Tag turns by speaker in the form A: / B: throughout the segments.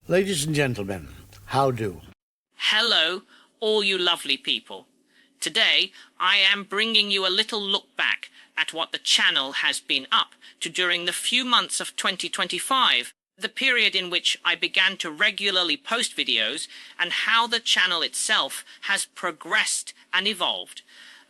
A: Ladies and gentlemen, how do?
B: Hello, all you lovely people. Today, I am bringing you a little look back at what the channel has been up to during the few months of 2025, the period in which I began to regularly post videos, and how the channel itself has progressed and evolved.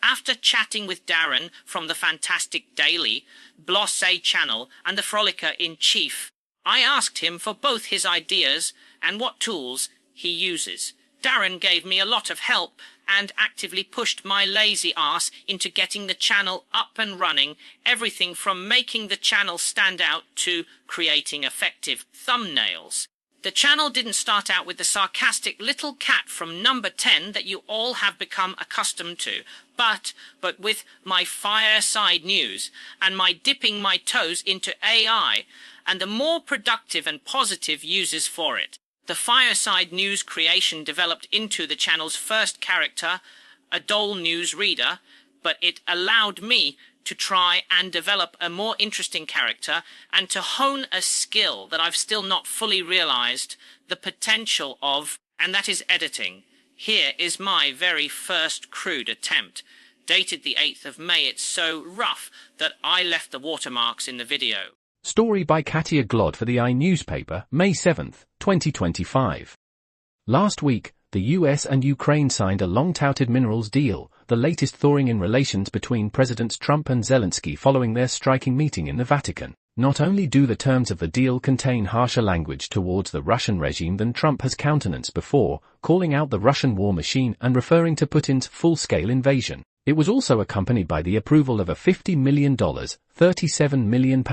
B: After chatting with Darren from the Fantastic Daily, Blossé channel and the Frolicker-in-Chief, I asked him for both his ideas and what tools he uses. Darren gave me a lot of help and actively pushed my lazy ass into getting the channel up and running, everything from making the channel stand out to creating effective thumbnails. The channel didn't start out with the sarcastic little cat from number 10 that you all have become accustomed to, but with my fireside news and my dipping my toes into AI and the more productive and positive uses for it. The fireside news creation developed into the channel's first character, a dull news reader, but it allowed me to try and develop a more interesting character and to hone a skill that I've still not fully realized the potential of, and that is editing. Here is my very first crude attempt. Dated the 8th of May, it's so rough that I left the watermarks in the video.
C: Story by Katia Glod for the iNewspaper, May 7, 2025. Last week, the US and Ukraine signed a long-touted minerals deal, the latest thawing in relations between Presidents Trump and Zelensky following their striking meeting in the Vatican. Not only do the terms of the deal contain harsher language towards the Russian regime than Trump has countenanced before, calling out the Russian war machine and referring to Putin's full-scale invasion, it was also accompanied by the approval of a $50 million, £37 million,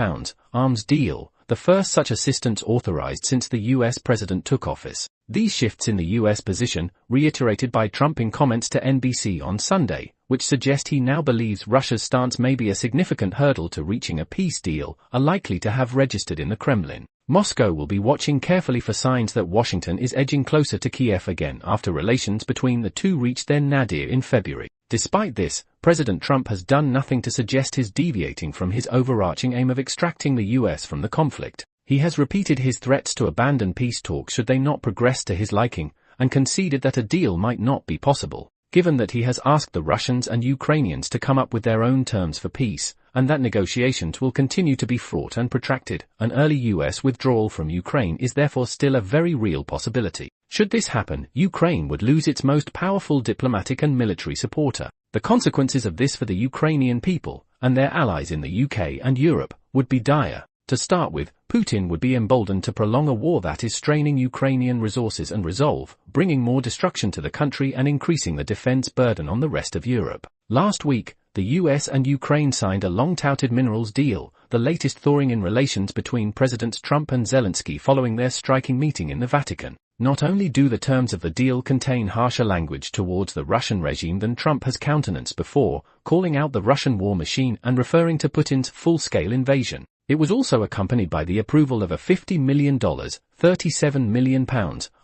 C: arms deal, the first such assistance authorized since the US president took office. These shifts in the US position, reiterated by Trump in comments to NBC on Sunday, which suggest he now believes Russia's stance may be a significant hurdle to reaching a peace deal, are likely to have registered in the Kremlin. Moscow will be watching carefully for signs that Washington is edging closer to Kiev again after relations between the two reached their nadir in February. Despite this, President Trump has done nothing to suggest his deviating from his overarching aim of extracting the US from the conflict. He has repeated his threats to abandon peace talks should they not progress to his liking, and conceded that a deal might not be possible, given that he has asked the Russians and Ukrainians to come up with their own terms for peace, and that negotiations will continue to be fraught and protracted. An early US withdrawal from Ukraine is therefore still a very real possibility. Should this happen, Ukraine would lose its most powerful diplomatic and military supporter. The consequences of this for the Ukrainian people, and their allies in the UK and Europe, would be dire. To start with, Putin would be emboldened to prolong a war that is straining Ukrainian resources and resolve, bringing more destruction to the country and increasing the defense burden on the rest of Europe. Last week, the US and Ukraine signed a long-touted minerals deal, the latest thawing in relations between Presidents Trump and Zelensky following their striking meeting in the Vatican. Not only do the terms of the deal contain harsher language towards the Russian regime than Trump has countenanced before, calling out the Russian war machine and referring to Putin's full-scale invasion, it was also accompanied by the approval of a $50 million, £37 million,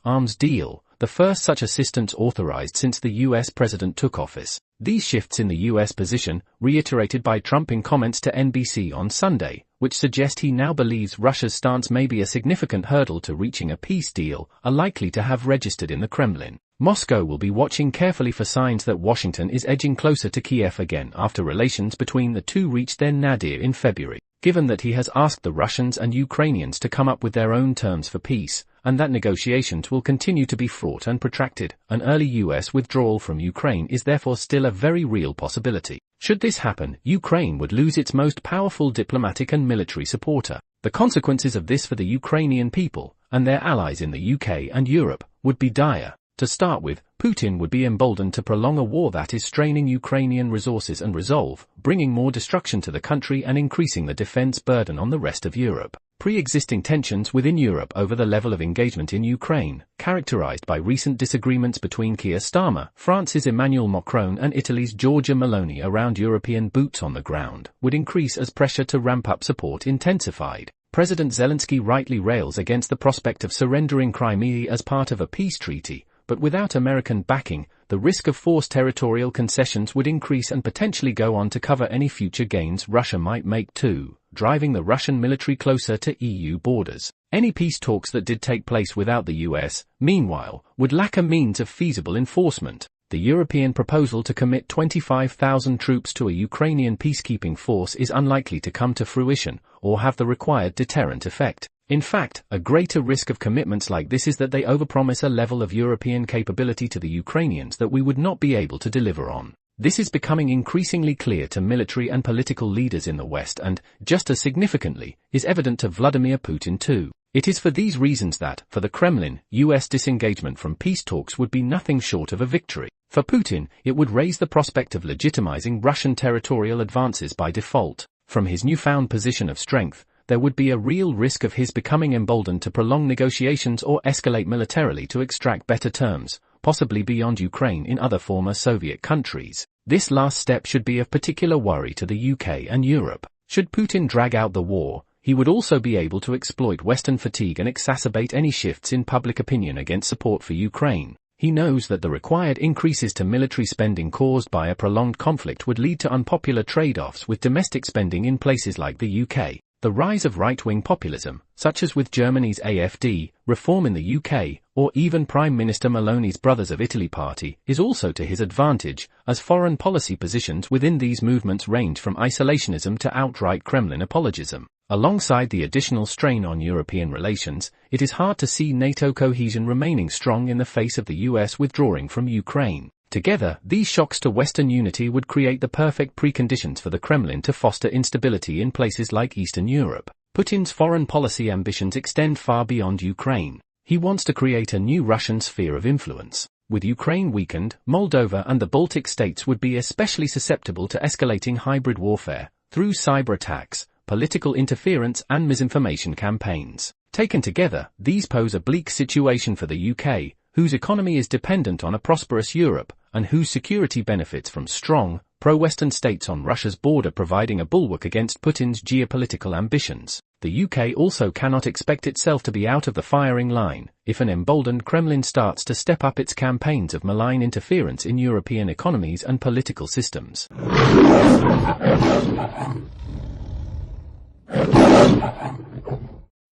C: arms deal, the first such assistance authorized since the US president took office. These shifts in the US position, reiterated by Trump in comments to NBC on Sunday, which suggest he now believes Russia's stance may be a significant hurdle to reaching a peace deal, are likely to have registered in the Kremlin. Moscow will be watching carefully for signs that Washington is edging closer to Kiev again after relations between the two reached their nadir in February, given that he has asked the Russians and Ukrainians to come up with their own terms for peace, and that negotiations will continue to be fraught and protracted. An early US withdrawal from Ukraine is therefore still a very real possibility. Should this happen, Ukraine would lose its most powerful diplomatic and military supporter. The consequences of this for the Ukrainian people, and their allies in the UK and Europe, would be dire. To start with, Putin would be emboldened to prolong a war that is straining Ukrainian resources and resolve, bringing more destruction to the country and increasing the defense burden on the rest of Europe. Pre-existing tensions within Europe over the level of engagement in Ukraine, characterized by recent disagreements between Keir Starmer, France's Emmanuel Macron and Italy's Giorgia Meloni around European boots on the ground, would increase as pressure to ramp up support intensified. President Zelensky rightly rails against the prospect of surrendering Crimea as part of a peace treaty, but without American backing, the risk of forced territorial concessions would increase and potentially go on to cover any future gains Russia might make too, driving the Russian military closer to EU borders. Any peace talks that did take place without the US, meanwhile, would lack a means of feasible enforcement. The European proposal to commit 25,000 troops to a Ukrainian peacekeeping force is unlikely to come to fruition, or have the required deterrent effect. In fact, a greater risk of commitments like this is that they overpromise a level of European capability to the Ukrainians that we would not be able to deliver on. This is becoming increasingly clear to military and political leaders in the West and, just as significantly, is evident to Vladimir Putin too. It is for these reasons that, for the Kremlin, US disengagement from peace talks would be nothing short of a victory. For Putin, it would raise the prospect of legitimizing Russian territorial advances by default. From his newfound position of strength, there would be a real risk of his becoming emboldened to prolong negotiations or escalate militarily to extract better terms, possibly beyond Ukraine in other former Soviet countries. This last step should be of particular worry to the UK and Europe. Should Putin drag out the war, he would also be able to exploit Western fatigue and exacerbate any shifts in public opinion against support for Ukraine. He knows that the required increases to military spending caused by a prolonged conflict would lead to unpopular trade-offs with domestic spending in places like the UK. The rise of right-wing populism, such as with Germany's AfD, Reform in the UK, or even Prime Minister Meloni's Brothers of Italy party, is also to his advantage, as foreign policy positions within these movements range from isolationism to outright Kremlin apologism. Alongside the additional strain on European relations, it is hard to see NATO cohesion remaining strong in the face of the US withdrawing from Ukraine. Together, these shocks to Western unity would create the perfect preconditions for the Kremlin to foster instability in places like Eastern Europe. Putin's foreign policy ambitions extend far beyond Ukraine. He wants to create a new Russian sphere of influence. With Ukraine weakened, Moldova and the Baltic states would be especially susceptible to escalating hybrid warfare, through cyber attacks, political interference and misinformation campaigns. Taken together, these pose a bleak situation for the UK, whose economy is dependent on a prosperous Europe, and whose security benefits from strong, pro-Western states on Russia's border providing a bulwark against Putin's geopolitical ambitions. The UK also cannot expect itself to be out of the firing line, if an emboldened Kremlin starts to step up its campaigns of malign interference in European economies and political systems.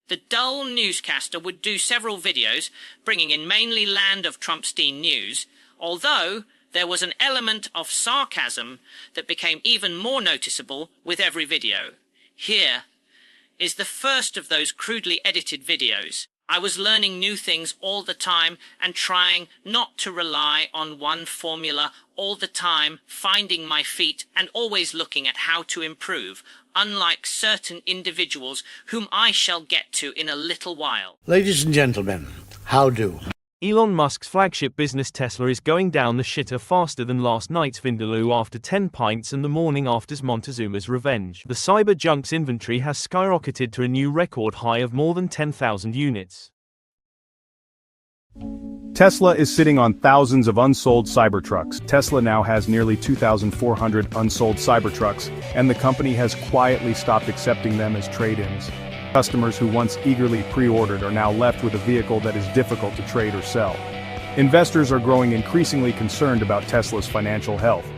B: The dull newscaster would do several videos, bringing in mainly land of Trumpstein news, although there was an element of sarcasm that became even more noticeable with every video. Here is the first of those crudely edited videos. I was learning new things all the time and trying not to rely on one formula all the time, finding my feet and always looking at how to improve, unlike certain individuals whom I shall get to in a little while.
A: Ladies and gentlemen, how do?
D: Elon Musk's flagship business Tesla is going down the shitter faster than last night's Vindaloo after 10 pints and the morning after's Montezuma's revenge. The cyber-junk's inventory has skyrocketed to a new record high of more than 10,000 units.
E: Tesla is sitting on thousands of unsold Cybertrucks. Tesla now has nearly 2,400 unsold Cybertrucks, and the company has quietly stopped accepting them as trade-ins. Customers who once eagerly pre-ordered are now left with a vehicle that is difficult to trade or sell. Investors are growing increasingly concerned about Tesla's financial health.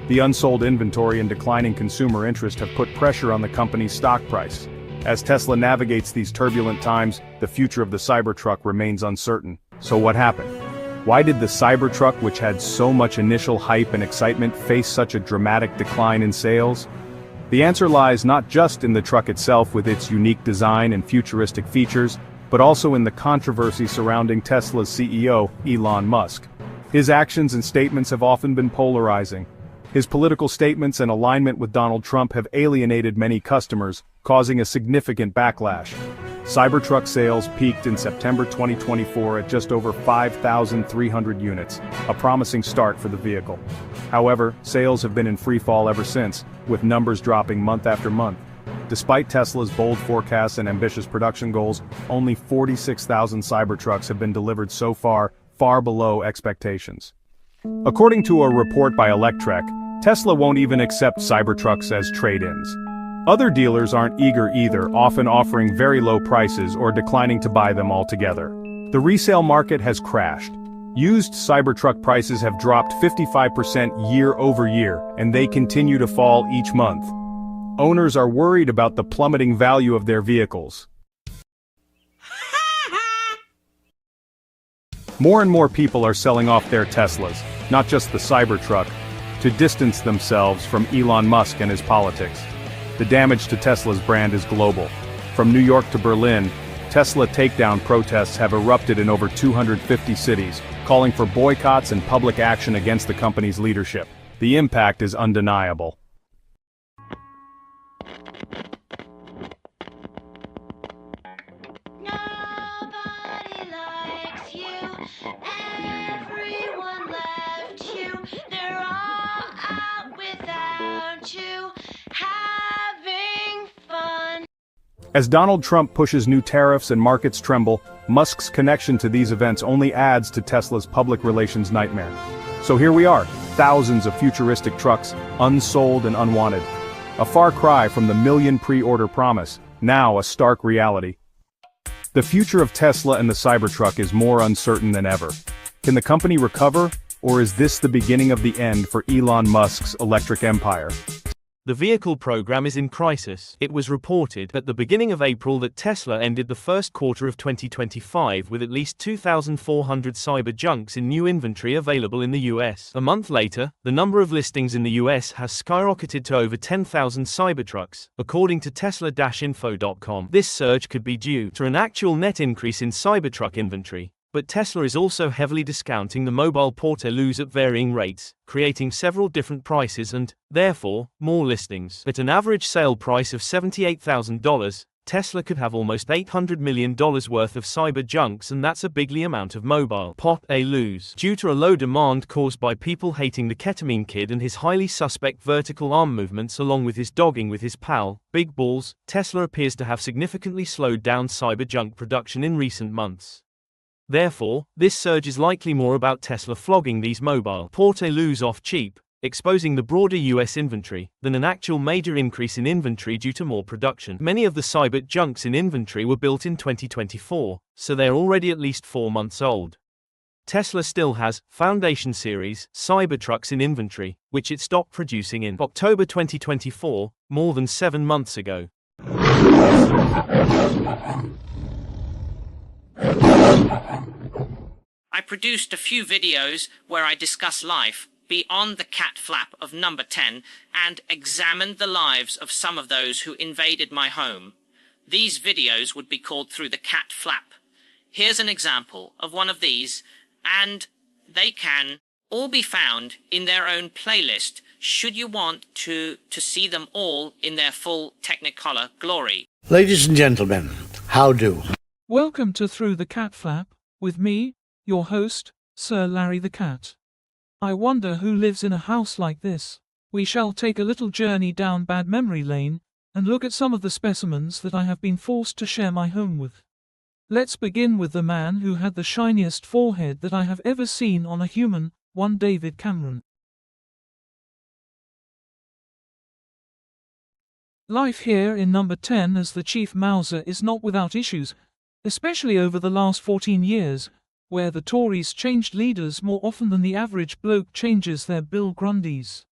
E: The unsold inventory and declining consumer interest have put pressure on the company's stock price. As Tesla navigates these turbulent times, the future of the Cybertruck remains uncertain. So what happened? Why did the Cybertruck, which had so much initial hype and excitement, face such a dramatic decline in sales? The answer lies not just in the truck itself with its unique design and futuristic features, but also in the controversy surrounding Tesla's CEO, Elon Musk. His actions and statements have often been polarizing. His political statements and alignment with Donald Trump have alienated many customers, causing a significant backlash. Cybertruck sales peaked in September 2024 at just over 5,300 units, a promising start for the vehicle. However, sales have been in free fall ever since, with numbers dropping month after month. Despite Tesla's bold forecasts and ambitious production goals, only 46,000 Cybertrucks have been delivered so far, far below expectations. According to a report by Electrek, Tesla won't even accept Cybertrucks as trade-ins. Other dealers aren't eager either, often offering very low prices or declining to buy them altogether. The resale market has crashed. Used Cybertruck prices have dropped 55% year over year, and they continue to fall each month. Owners are worried about the plummeting value of their vehicles. More and more people are selling off their Teslas, not just the Cybertruck, to distance themselves from Elon Musk and his politics. The damage to Tesla's brand is global. From New York to Berlin, Tesla takedown protests have erupted in over 250 cities, calling for boycotts and public action against the company's leadership. The impact is undeniable.
F: Nobody likes you, everyone left you, they're all out without you, having fun.
E: As Donald Trump pushes new tariffs and markets tremble, Musk's connection to these events only adds to Tesla's public relations nightmare. So here we are, thousands of futuristic trucks, unsold and unwanted. A far cry from the million pre-order promise, now a stark reality. The future of Tesla and the Cybertruck is more uncertain than ever. Can the company recover, or is this the beginning of the end for Elon Musk's electric empire?
D: The vehicle program is in crisis. It was reported at the beginning of April that Tesla ended the first quarter of 2025 with at least 2,400 Cyberjunks in new inventory available in the US. A month later, the number of listings in the US has skyrocketed to over 10,000 Cybertrucks, according to Tesla-info.com. This surge could be due to an actual net increase in Cybertruck inventory. But Tesla is also heavily discounting the mobile Portaloos at varying rates, creating several different prices and, therefore, more listings. At an average sale price of $78,000, Tesla could have almost $800 million worth of Cyberjunks, and that's a bigly amount of mobile Portaloos. Due to a low demand caused by people hating the ketamine kid and his highly suspect vertical arm movements along with his dogging with his pal, Big Balls, Tesla appears to have significantly slowed down Cyberjunk production in recent months. Therefore, this surge is likely more about Tesla flogging these mobile Portaloos off cheap, exposing the broader US inventory, than an actual major increase in inventory due to more production. Many of the Cyberjunks in inventory were built in 2024, so they're already at least 4 months old. Tesla still has Foundation Series Cybertrucks in inventory, which it stopped producing in October 2024, more than 7 months ago.
B: I produced a few videos where I discuss life beyond the cat flap of number 10 and examined the lives of some of those who invaded my home. These videos would be called Through the Cat Flap. Here's an example of one of these, and they can all be found in their own playlist should you want to see them all in their full Technicolor glory.
A: Ladies and gentlemen, how do?
G: Welcome to Through the Cat Flap, with me, your host, Sir Larry the Cat. I wonder who lives in a house like this. We shall take a little journey down bad memory lane, and look at some of the specimens that I have been forced to share my home with. Let's begin with the man who had the shiniest forehead that I have ever seen on a human, one David Cameron. Life here in number 10 as the Chief Mauser is not without issues, especially over the last 14 years, where the Tories changed leaders more often than the average bloke changes their Bill Grundys.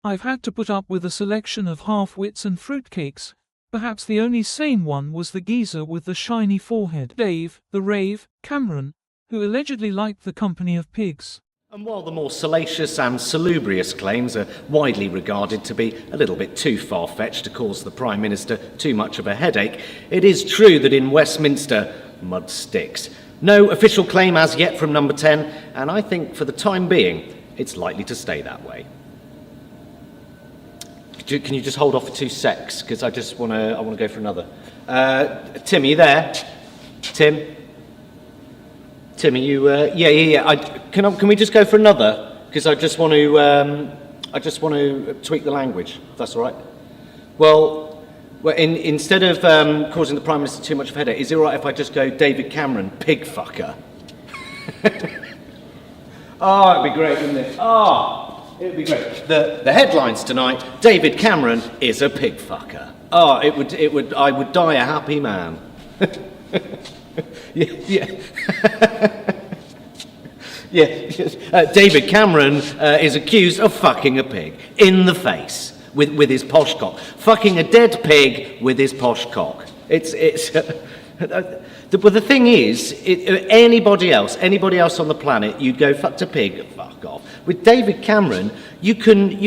G: I've had to put up with a selection of half-wits and fruitcakes. Perhaps the only sane one was the geezer with the shiny forehead, Dave, the Rave, Cameron, who allegedly liked the company of pigs.
H: And while the more salacious and salubrious claims are widely regarded to be a little bit too far-fetched to cause the Prime Minister too much of a headache, it is true that in Westminster, mud sticks. No official claim as yet from number 10, and I think for the time being, it's likely to stay that way. Can you just hold off for 2 secs? Because I want to go for another. Tim, are you there? Tim, are you? Yeah. Can we just go for another? Because I just want to tweak the language. If that's all right. Well, instead of causing the Prime Minister too much of a headache, is it all right if I just go David Cameron, pig fucker? Oh, it'd be great, wouldn't it? Oh, it'd be great. The headlines tonight: David Cameron is a pig fucker. Oh, I would die a happy man. Yeah. David Cameron is accused of fucking a pig in the face with his posh cock. Fucking a dead pig with his posh cock. But the thing is, anybody else on the planet, you'd go fuck a pig, fuck off. With David Cameron, you can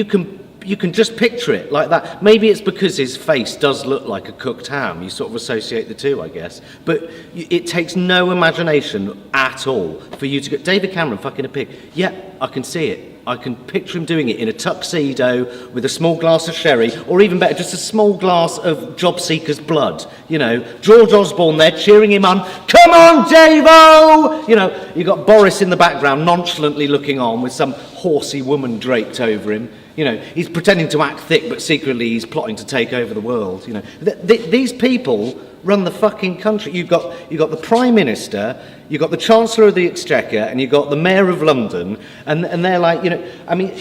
H: just picture it like that. Maybe it's because his face does look like a cooked ham. You sort of associate the two, I guess. But it takes no imagination at all for you to go, David Cameron fucking a pig. Yeah, I can see it. I can picture him doing it in a tuxedo with a small glass of sherry, or even better, just a small glass of job seeker's blood. You know, George Osborne there cheering him on. Come on, Davo! You know, you got Boris in the background nonchalantly looking on with some horsey woman draped over him. You know, he's pretending to act thick, but secretly he's plotting to take over the world. You know, these people run the fucking country. You've got the Prime Minister, you've got the Chancellor of the Exchequer, and you've got the Mayor of London, and they're like, you know, I mean,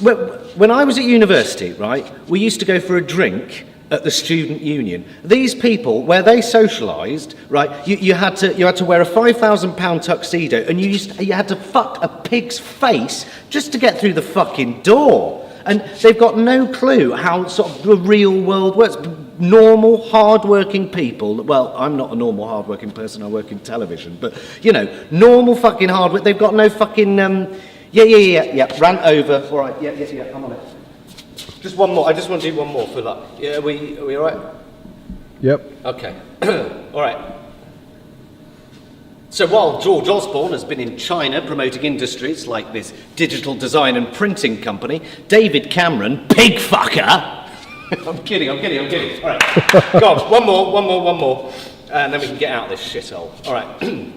H: when I was at university, right, we used to go for a drink at the student union. These people, where they socialised, right, you had to wear a £5,000 tuxedo, and you had to fuck a pig's face just to get through the fucking door. And they've got no clue how sort of the real world works. Normal, hard-working people. Well, I'm not a normal, hard-working person. I work in television. But, you know, normal fucking hard work. They've got no fucking... Rant over. All right, yeah, I'm on it. Just one more. I just want to do one more for that. Yeah, are we all right?
E: Yep.
H: Okay. All right. So while George Osborne has been in China promoting industries like this digital design and printing company, David Cameron, pig fucker... I'm kidding. All right. Go on, one more. And then we can get out of this shithole. All right. And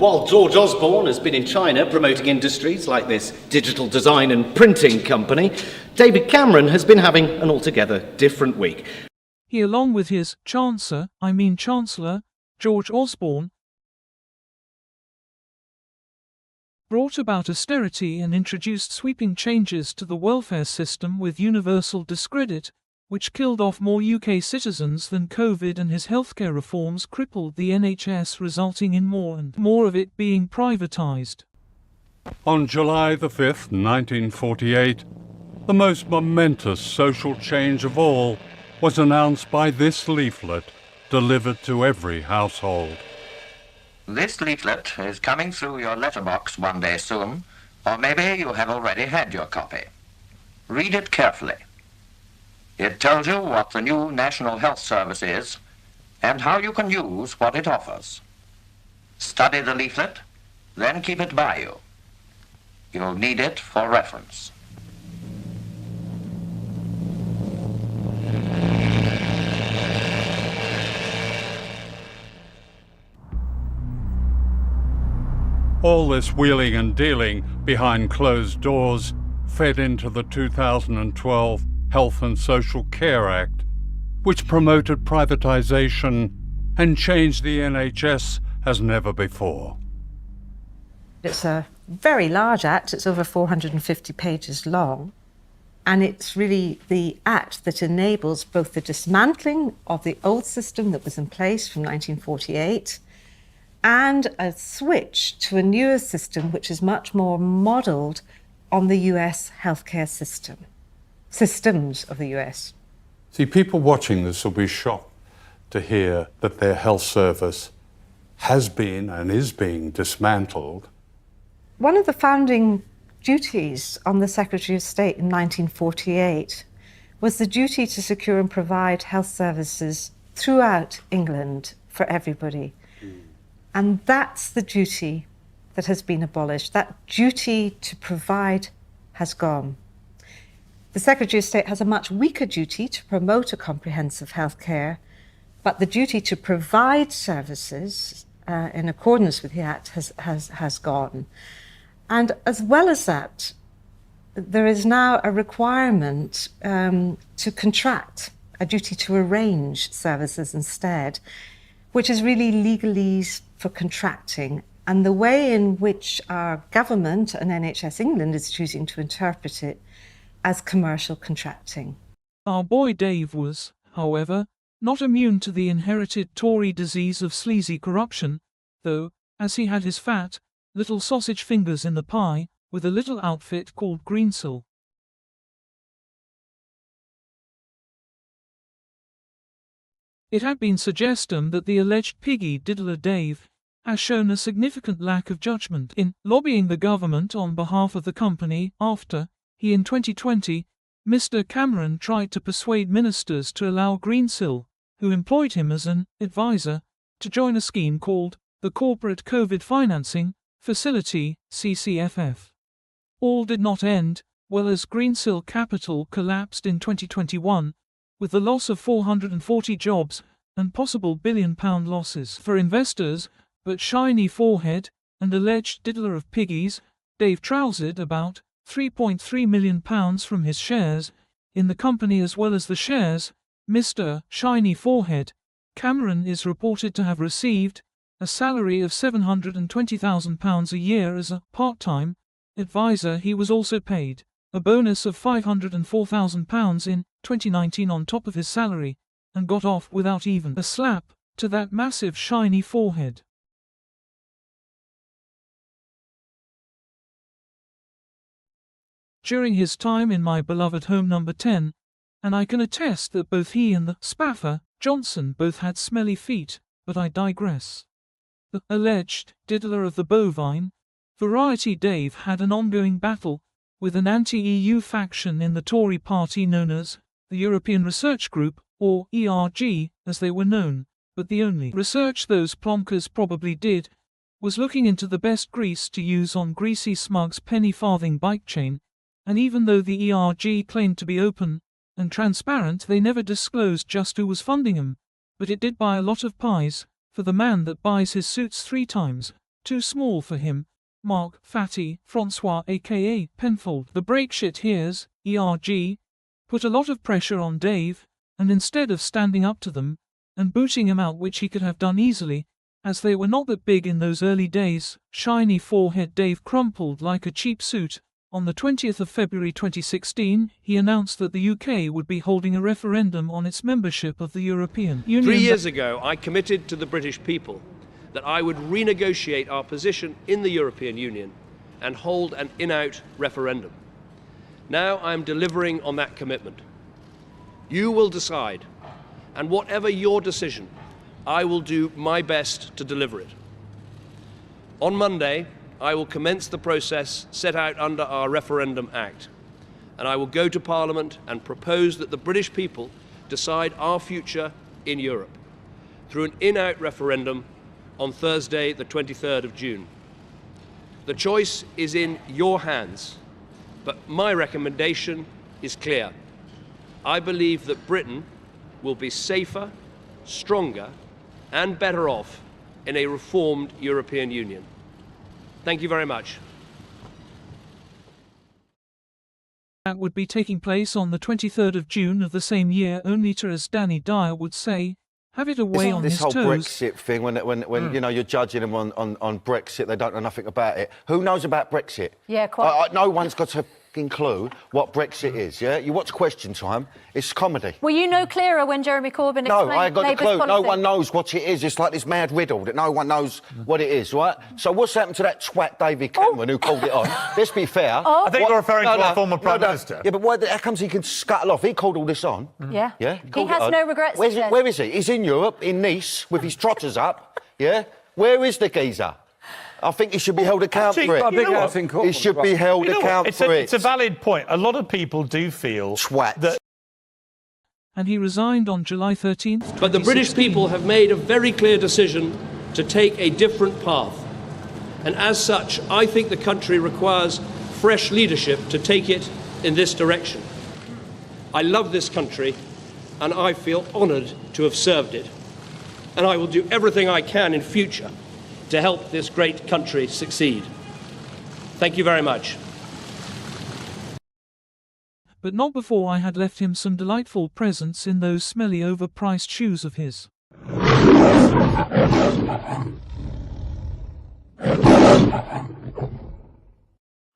H: while George Osborne has been in China promoting industries like this digital design and printing company, David Cameron has been having an altogether different week.
G: He, along with his Chancellor, George Osborne, brought about austerity and introduced sweeping changes to the welfare system with universal discredit, which killed off more UK citizens than COVID, and his healthcare reforms crippled the NHS, resulting in more and more of it being privatised.
I: On July the 5th, 1948, the most momentous social change of all was announced by this leaflet delivered to every household.
J: This leaflet is coming through your letterbox one day soon, or maybe you have already had your copy. Read it carefully. It tells you what the new National Health Service is and how you can use what it offers. Study the leaflet, then keep it by you. You'll need it for reference.
I: All this wheeling and dealing behind closed doors fed into the 2012 Health and Social Care Act, which promoted privatization and changed the NHS as never before.
K: It's a very large act. It's over 450 pages long. And it's really the act that enables both the dismantling of the old system that was in place from 1948 and a switch to a newer system which is much more modelled on the US healthcare systems of the US.
I: See, people watching this will be shocked to hear that their health service has been and is being dismantled.
K: One of the founding duties on the Secretary of State in 1948 was the duty to secure and provide health services throughout England for everybody. And that's the duty that has been abolished. That duty to provide has gone. The Secretary of State has a much weaker duty to promote a comprehensive health care, but the duty to provide services in accordance with the Act has gone. And as well as that, there is now a requirement to contract, a duty to arrange services instead, which is really legalese for contracting, and the way in which our government and NHS England is choosing to interpret it as commercial contracting.
G: Our boy Dave was, however, not immune to the inherited Tory disease of sleazy corruption, though, as he had his fat, little sausage fingers in the pie, with a little outfit called Greensill. It had been suggested that the alleged piggy diddler Dave has shown a significant lack of judgment in lobbying the government on behalf of the company after he in 2020, Mr. Cameron tried to persuade ministers to allow Greensill, who employed him as an advisor, to join a scheme called the Corporate COVID Financing Facility, CCFF. All did not end well as Greensill Capital collapsed in 2021, with the loss of 440 jobs and possible billion-pound losses for investors, but shiny forehead and alleged diddler of piggies, Dave trousered about £3.3 million from his shares in the company as well as the shares. Mr. Shiny Forehead Cameron is reported to have received a salary of £720,000 a year as a part-time advisor. He was also paid a bonus of £504,000 in 2019 on top of his salary, and got off without even a slap to that massive shiny forehead. During his time in my beloved home number 10, and I can attest that both he and the spaffer, Johnson, both had smelly feet, but I digress. The alleged diddler of the bovine variety Dave had an ongoing battle with an anti-EU faction in the Tory party known as the European Research Group, or ERG, as they were known, but the only research those plonkers probably did was looking into the best grease to use on Greasy Smug's penny farthing bike chain, and even though the ERG claimed to be open and transparent, they never disclosed just who was funding them, but it did buy a lot of pies for the man that buys his suits 3 times too small for him, Mark Fatty Francois aka Penfold. The break shit here's ERG put a lot of pressure on Dave, and instead of standing up to them and booting him out, which he could have done easily, as they were not that big in those early days, shiny forehead Dave crumpled like a cheap suit. On the 20th of February 2016, he announced that the UK would be holding a referendum on its membership of the European Union.
L: 3 years ago, I committed to the British people that I would renegotiate our position in the European Union and hold an in-out referendum. Now I am delivering on that commitment. You will decide, and whatever your decision, I will do my best to deliver it. On Monday, I will commence the process set out under our Referendum Act, and I will go to Parliament and propose that the British people decide our future in Europe through an in-out referendum on Thursday, the 23rd of June. The choice is in your hands, but my recommendation is clear. I believe that Britain will be safer, stronger, and better off in a reformed European Union. Thank you very much.
G: That would be taking place on the 23rd of June of the same year, only to, as Danny Dyer would say, have it away on his toes.
M: This whole Brexit thing, when you know, you're judging them on Brexit, they don't know nothing about it. Who knows about Brexit?
K: Yeah, quite.
M: No one's got a fucking clue what Brexit is, yeah? You watch Question Time, it's comedy.
N: Were you no clearer when Jeremy Corbyn explained
M: No, I ain't got the clue.
N: policy?
M: No one knows what it is. It's like this mad riddle that no one knows what it is, right? So what's happened to that twat David Cameron who called it on? Let's be fair.
N: Oh.
O: I think you're referring to our former Prime Minister.
M: Yeah, but how comes he can scuttle off? He called all this on.
N: Yeah.
M: Yeah?
N: He has no regrets.
M: Where is he? He's in Europe, in Nice, with his trotters up, yeah? Where is the geezer? I think he should be held accountable for it. He should be held accountable for it.
O: It's a valid point. A lot of people do feel that...
G: And he resigned on July 13th,
L: But the British people have made a very clear decision to take a different path. And as such, I think the country requires fresh leadership to take it in this direction. I love this country, and I feel honoured to have served it. And I will do everything I can in future to help this great country succeed. Thank you very much.
G: But not before I had left him some delightful presents in those smelly overpriced shoes of his.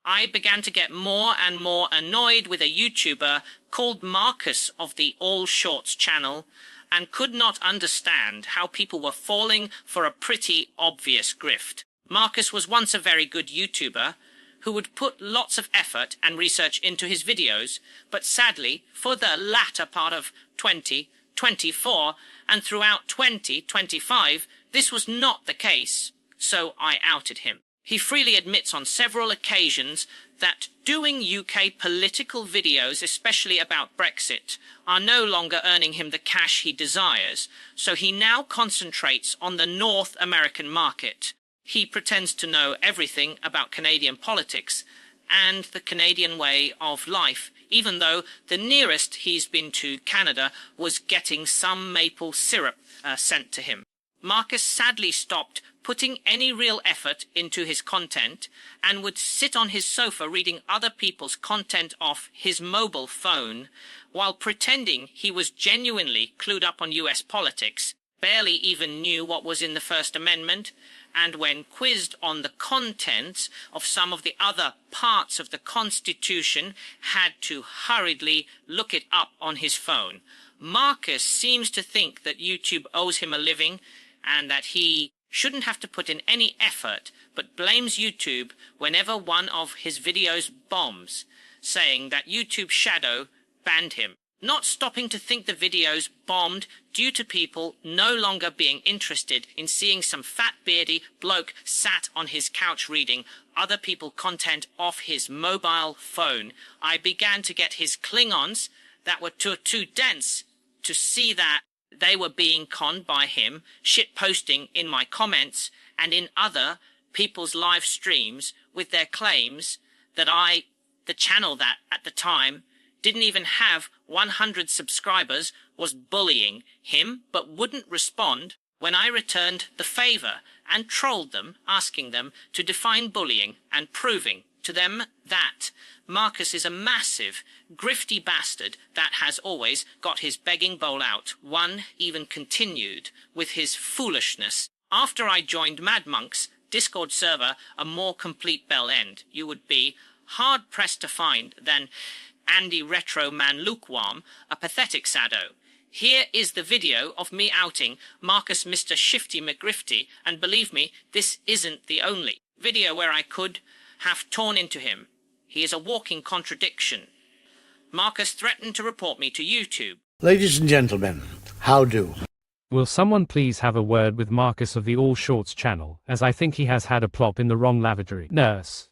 B: I began to get more and more annoyed with a YouTuber called Marcus of the ALLSharts channel, and could not understand how people were falling for a pretty obvious grift. Marcus was once a very good YouTuber who would put lots of effort and research into his videos, but sadly, for the latter part of 2024 and throughout 2025, this was not the case, so I outed him. He freely admits on several occasions that doing UK political videos, especially about Brexit, are no longer earning him the cash he desires, so he now concentrates on the North American market. He pretends to know everything about Canadian politics and the Canadian way of life, even though the nearest he's been to Canada was getting some maple syrup sent to him. Marcus sadly stopped putting any real effort into his content and would sit on his sofa reading other people's content off his mobile phone while pretending he was genuinely clued up on US politics, barely even knew what was in the First Amendment, and when quizzed on the contents of some of the other parts of the Constitution, had to hurriedly look it up on his phone. Marcus seems to think that YouTube owes him a living and that he shouldn't have to put in any effort, but blames YouTube whenever one of his videos bombs, saying that YouTube Shadow banned him. Not stopping to think the videos bombed due to people no longer being interested in seeing some fat beardy bloke sat on his couch reading other people's content off his mobile phone. I began to get his Klingons that were too dense to see that they were being conned by him, shit posting in my comments and in other people's live streams with their claims that the channel that at the time didn't even have 100 subscribers, was bullying him but wouldn't respond when I returned the favor and trolled them, asking them to define bullying and proving to them that Marcus is a massive, grifty bastard that has always got his begging bowl out. One even continued with his foolishness. After I joined Mad Monk's Discord server, a more complete bell end, you would be hard-pressed to find than Andy Retro Man Lukewarm, a pathetic sado. Here is the video of me outing Marcus Mr. Shifty McGrifty, and believe me, this isn't the only video where I could have torn into him. He is a walking contradiction. Marcus threatened to report me to YouTube.
A: Ladies and gentlemen, how do?
C: Will someone please have a word with Marcus of the ALLSharts channel, as I think he has had a plop in the wrong lavatory. Nurse.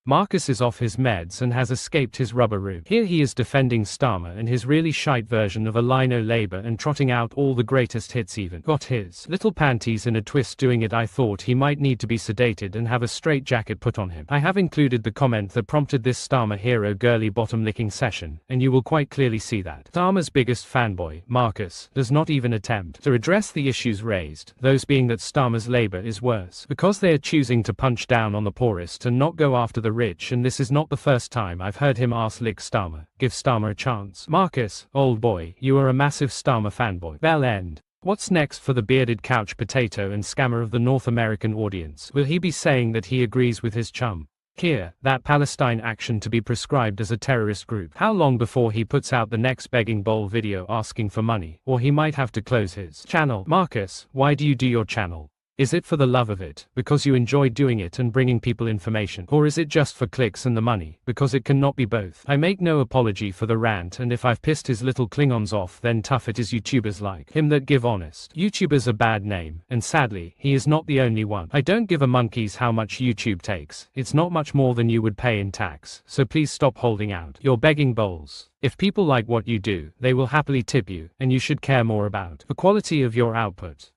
C: Marcus is off his meds and has escaped his rubber room. Here he is defending Starmer and his really shite version of a lino labor and trotting out all the greatest hits, even got his little panties in a twist doing it. I thought he might need to be sedated and have a straight jacket put on him. I have included the comment that prompted this Starmer hero girly bottom licking session, and you will quite clearly see that Starmer's biggest fanboy, Marcus, does not even attempt to address the issues raised, those being that Starmer's labor is worse because they are choosing to punch down on the poorest and not go after the rich, and this is not the first time I've heard him ask lick Starmer. Give Starmer a chance. Marcus, old boy, you are a massive Starmer fanboy. Bell end. What's next for the bearded couch potato and scammer of the North American audience? Will he be saying that he agrees with his chum here, that Palestine action to be prescribed as a terrorist group? How long before he puts out the next begging bowl video asking for money, or he might have to close his channel? Marcus, why do you do your channel? Is it for the love of it, because you enjoy doing it and bringing people information? Or is it just for clicks and the money, because it cannot be both? I make no apology for the rant, and if I've pissed his little Klingons off, then tough it is YouTubers like him that give honest YouTubers a bad name, and sadly, he is not the only one. I don't give a monkey's how much YouTube takes. It's not much more than you would pay in tax, so please stop holding out your begging bowls. If people like what you do, they will happily tip you, and you should care more about the quality of your output.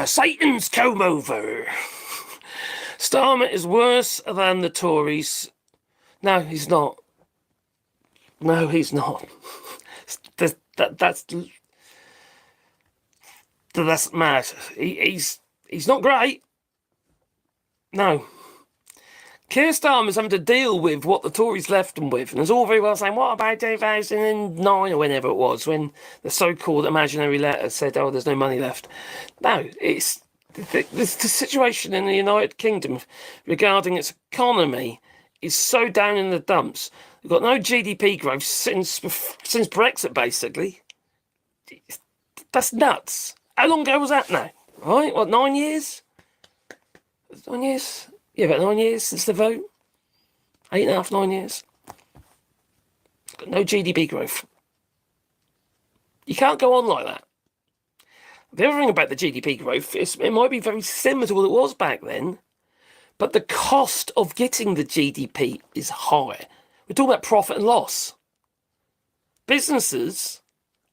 P: Satan's come over. Starmer is worse than the Tories. No, he's not. No, he's not. That's mad. He's not great. No. Keir Starmer's having to deal with what the Tories left them with, and it's all very well saying, what about 2009 or whenever it was, when the so-called imaginary letter said, oh, there's no money left. No, it's the situation in the United Kingdom regarding its economy is so down in the dumps. We've got no GDP growth since Brexit, basically. That's nuts. How long ago was that now? Right, what, 9 years? 9 years? Yeah, about 9 years since the vote. 8.5, 9 years. Got no GDP growth. You can't go on like that. The other thing about the GDP growth is it might be very similar to what it was back then, but the cost of getting the GDP is high. We're talking about profit and loss. Businesses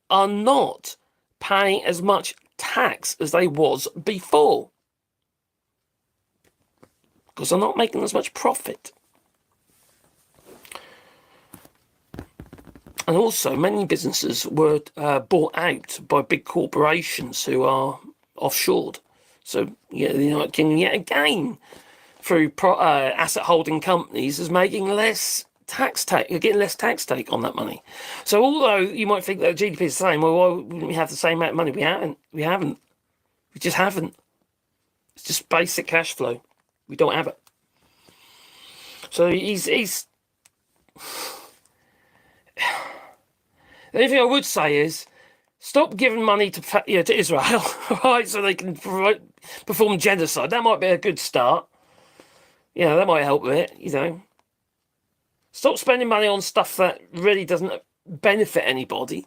P: are not paying as much tax as they was before because they're not making as much profit. And also, many businesses were bought out by big corporations who are offshored. So, yeah, the United Kingdom, yet again, through asset holding companies, is making less tax take. You're getting less tax take on that money. So, although you might think that GDP is the same, well, why wouldn't we have the same amount of money? We haven't. We just haven't. It's just basic cash flow. We don't have it. So he's. The only thing I would say is, stop giving money to Israel, right? So they can perform genocide. That might be a good start. That might help with it. Stop spending money on stuff that really doesn't benefit anybody.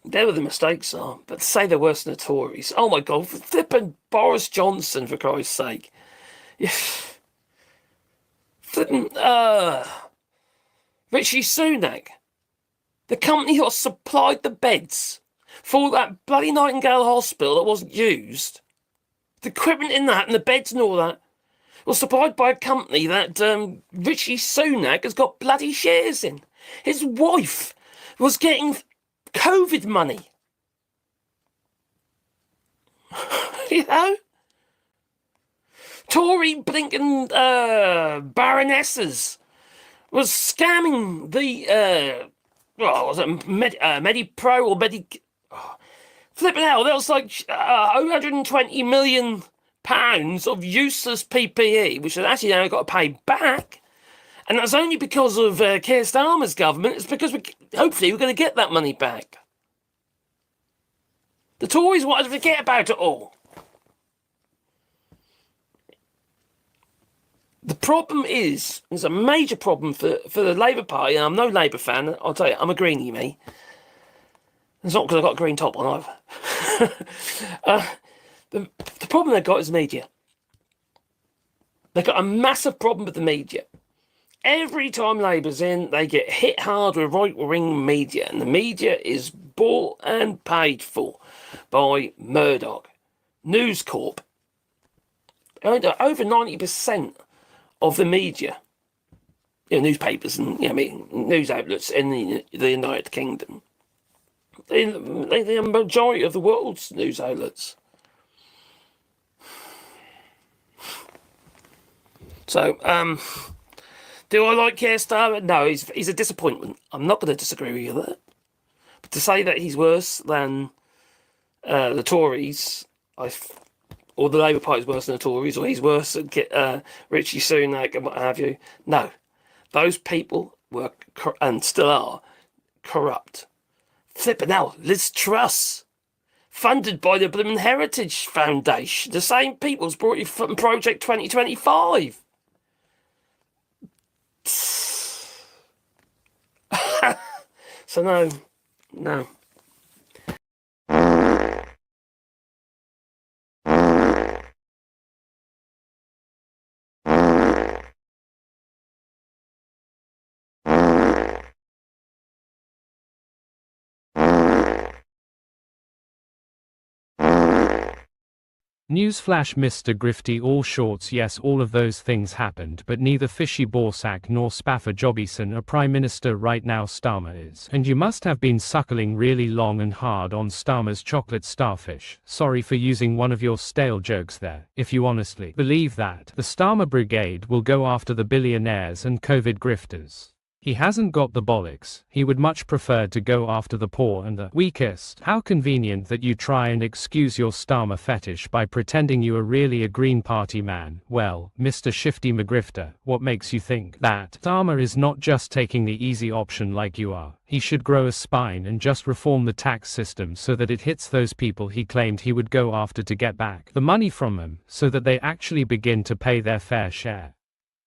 P: There where the mistakes are. But to say they're worse than the Tories. Oh my God, flipping Boris Johnson, for Christ's sake. Flipping, Richie Sunak, the company that supplied the beds for that bloody Nightingale hospital that wasn't used, the equipment in that and the beds and all that, was supplied by a company that Richie Sunak has got bloody shares in. His wife was getting COVID money. Tory blinking baronesses was scamming the was it MediPro or flipping hell, that was like 120 million pounds of useless PPE, which they actually now got to pay back. And that's only because of Keir Starmer's government. It's because hopefully we're going to get that money back. The Tories wanted to forget about it all. The problem is, there's a major problem for the Labour Party, and I'm no Labour fan, I'll tell you, I'm a greenie, me. It's not because I've got a green top on either. The problem they've got is media. They've got a massive problem with the media. Every time Labour's in, they get hit hard with right-wing media, and the media is bought and paid for by Murdoch, News Corp. Over 90% of the media, newspapers and news outlets in the United Kingdom, the majority of the world's news outlets. So, do I like Keir Starmer? No, he's a disappointment. I'm not going to disagree with you there. But to say that he's worse than the Tories, or the Labour Party is worse than the Tories, or he's worse than Richie Sunak and what have you, no. Those people were, and still are, corrupt. Flipping hell, Liz Truss, funded by the Blooming Heritage Foundation, the same people's brought you from Project 2025. So no.
C: Newsflash, Mr. Grifty, ALLSharts. Yes, all of those things happened, but neither Fishy Borsak nor Spaffer Jobison are Prime Minister right now. Starmer is. And you must have been suckling really long and hard on Starmer's chocolate starfish. Sorry for using one of your stale jokes there. If you honestly believe that, the Starmer Brigade will go after the billionaires and COVID grifters. He hasn't got the bollocks. He would much prefer to go after the poor and the weakest. How convenient that you try and excuse your Starmer fetish by pretending you are really a Green Party man. Well, Mr. Shifty McGrifter, what makes you think that Starmer is not just taking the easy option like you are? He should grow a spine and just reform the tax system so that it hits those people he claimed he would go after to get back the money from them, so that they actually begin to pay their fair share.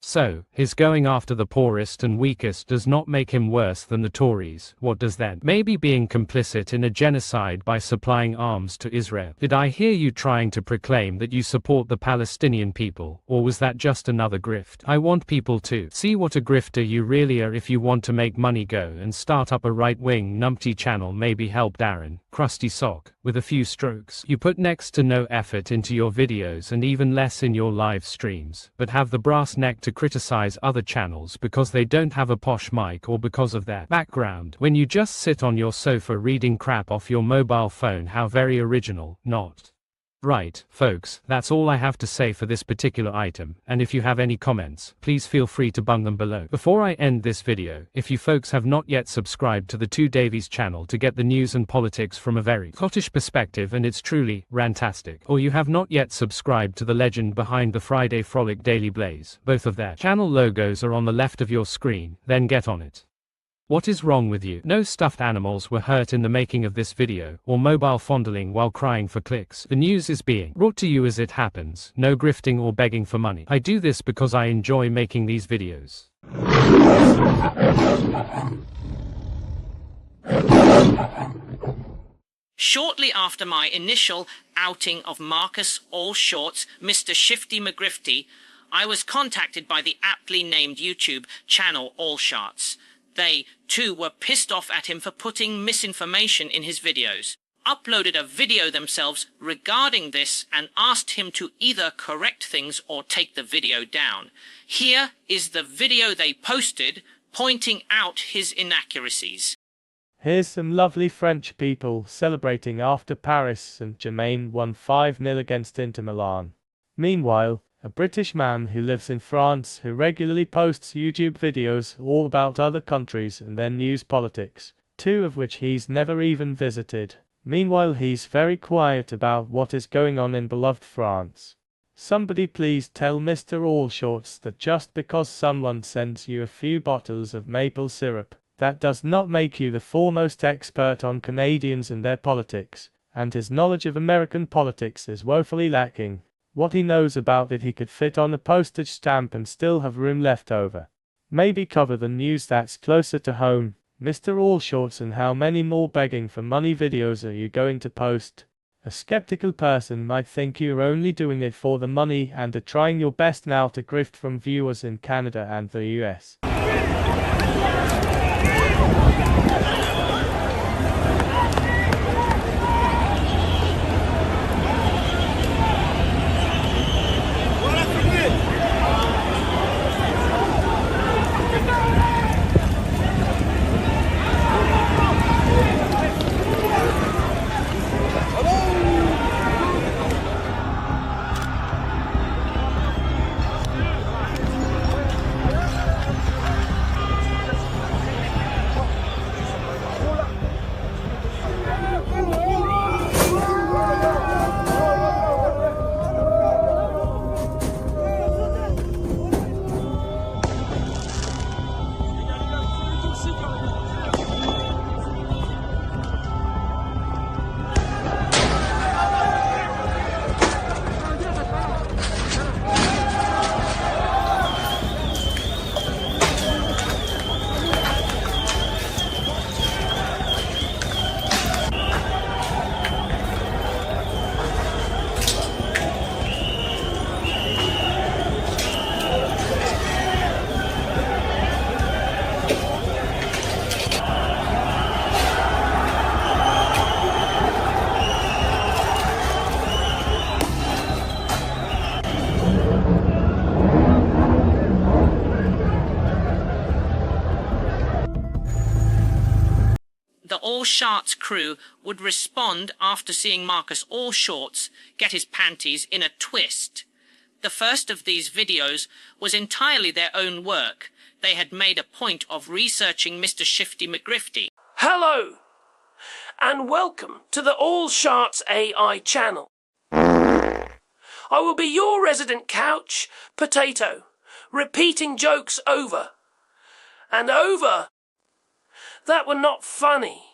C: So, his going after the poorest and weakest does not make him worse than the Tories. What does then? Maybe being complicit in a genocide by supplying arms to Israel. Did I hear you trying to proclaim that you support the Palestinian people, or was that just another grift? I want people to see what a grifter you really are if you want to make money go and start up a right-wing numpty channel, maybe help Darren, Crusty Sock, with a few strokes. You put next to no effort into your videos and even less in your live streams, but have the brass neck to criticize other channels because they don't have a posh mic or because of their background, when you just sit on your sofa reading crap off your mobile phone. How very original, not? Right, folks, that's all I have to say for this particular item, and if you have any comments, please feel free to bung them below. Before I end this video, if you folks have not yet subscribed to the Two Davies channel to get the news and politics from a very Scottish perspective, and it's truly rantastic, or you have not yet subscribed to the legend behind the Friday Frolic Daily Blaze, both of their channel logos are on the left of your screen, then get on it. What is wrong with you? No stuffed animals were hurt in the making of this video, or mobile fondling while crying for clicks. The news is being brought to you as it happens, no grifting or begging for money. I do this because I enjoy making these videos.
B: Shortly after my initial outing of Marcus ALLSharts, Mr. Shifty McGrifty, I was contacted by the aptly named YouTube channel ALLSharts. They, too, were pissed off at him for putting misinformation in his videos, uploaded a video themselves regarding this, and asked him to either correct things or take the video down. Here is the video they posted, pointing out his inaccuracies.
D: Here's some lovely French people celebrating after Paris Saint-Germain won 5-0 against Inter Milan. Meanwhile, a British man who lives in France who regularly posts YouTube videos all about other countries and their news politics, 2 of which he's never even visited. Meanwhile, he's very quiet about what is going on in beloved France. Somebody please tell Mr. ALLSharts that just because someone sends you a few bottles of maple syrup, that does not make you the foremost expert on Canadians and their politics, and his knowledge of American politics is woefully lacking. What he knows about it he could fit on a postage stamp and still have room left over. Maybe cover the news that's closer to home. Mr. ALLSharts, and how many more begging for money videos are you going to post? A skeptical person might think you're only doing it for the money and are trying your best now to grift from viewers in Canada and the US.
B: The ALLSharts crew would respond after seeing Marcus ALLSharts get his panties in a twist. The first of these videos was entirely their own work. They had made a point of researching Mr. Shifty McGrifty.
P: Hello, and welcome to the ALLSharts AI channel. I will be your resident couch potato, repeating jokes over and over that were not funny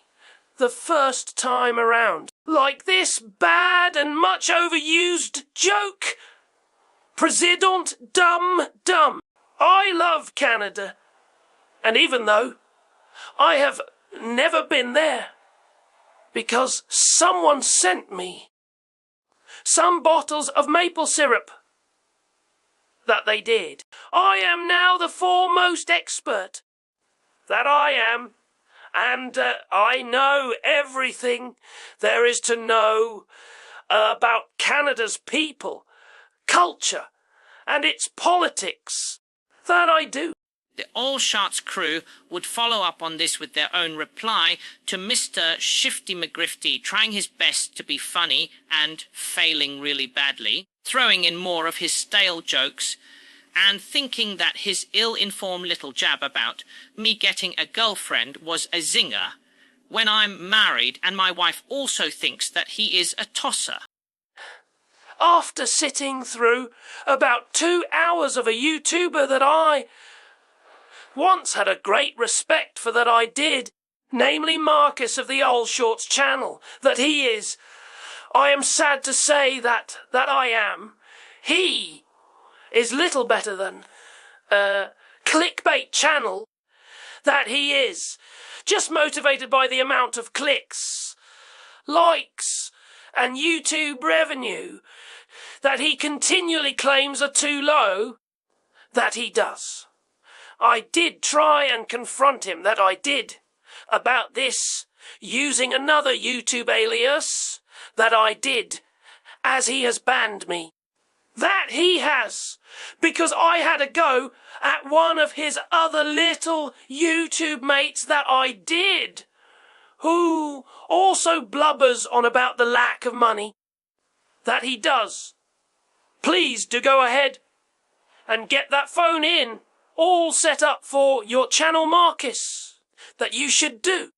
P: the first time around. Like this bad and much overused joke. President Dumb. I love Canada. And even though I have never been there, because someone sent me some bottles of maple syrup that they did, I am now the foremost expert that I am. And I know everything there is to know about Canada's people, culture, and its politics. That I do.
B: The ALLSharts crew would follow up on this with their own reply to Mr. Shifty McGrifty trying his best to be funny and failing really badly, throwing in more of his stale jokes, and thinking that his ill-informed little jab about me getting a girlfriend was a zinger, when I'm married and my wife also thinks that he is a tosser.
P: After sitting through about 2 hours of a YouTuber that I once had a great respect for that I did, namely Marcus of the ALLSharts channel, that he is, I am sad to say that I am, he is little better than clickbait channel that he is, just motivated by the amount of clicks, likes, and YouTube revenue that he continually claims are too low, that he does. I did try and confront him, that I did, about this, using another YouTube alias, that I did, as he has banned me. That he has, because I had a go at one of his other little YouTube mates that I did, who also blubbers on about the lack of money. That he does. Please do go ahead and get that phone in, all set up for your channel, Marcus, that you should do.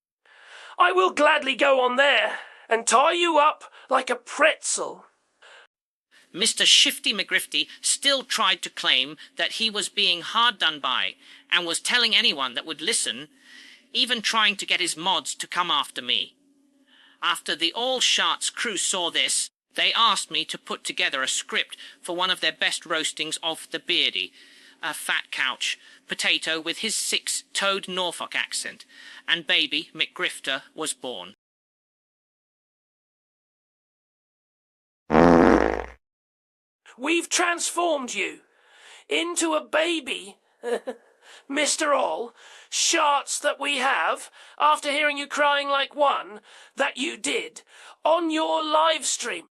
P: I will gladly go on there and tie you up like a pretzel.
B: Mr. Shifty McGrifty still tried to claim that he was being hard done by and was telling anyone that would listen, even trying to get his mods to come after me. After the ALLSharts crew saw this, they asked me to put together a script for one of their best roastings of the Beardy, a fat couch, potato with his 6-toed Norfolk accent, and baby McGrifter was born.
P: We've transformed you into a baby, Mr. ALLSharts, that we have, after hearing you crying like one, that you did, on your live stream,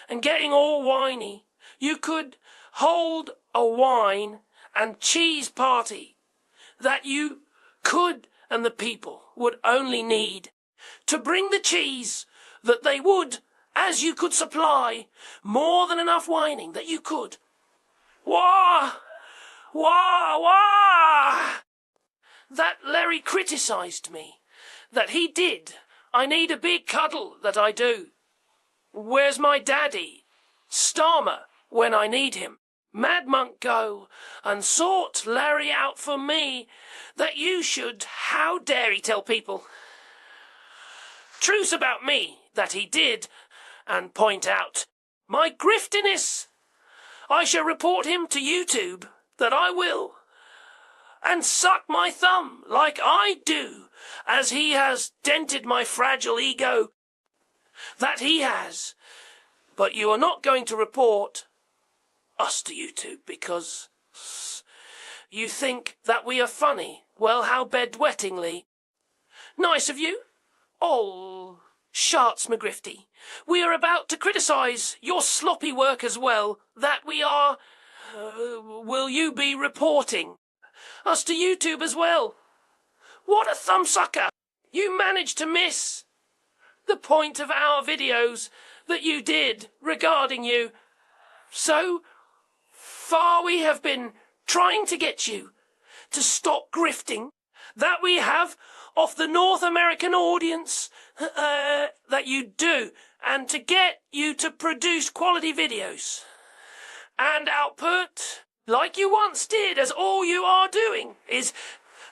P: and getting all whiny. You could hold a wine and cheese party that you could and the people would only need to bring the cheese that they would, as you could supply more than enough whining that you could. Wah! Wah! Wah! That Larry criticised me. That he did. I need a big cuddle, that I do. Where's my daddy? Starmer, when I need him. Mad Monk go and sort Larry out for me, that you should, how dare he tell people. Truth about me, that he did, and point out my griftiness. I shall report him to YouTube, that I will, and suck my thumb like I do, as he has dented my fragile ego, that he has. But you are not going to report us to YouTube because you think that we are funny. Well, how bedwettingly. Nice of you. ALLSharts McGrifty. We are about to criticise your sloppy work as well, that we are... will you be reporting us to YouTube as well? What a thumbsucker! You managed to miss the point of our videos that you did regarding you. So, far we have been trying to get you to stop grifting that we have off the North American audience that you do, and to get you to produce quality videos and output like you once did, as all you are doing is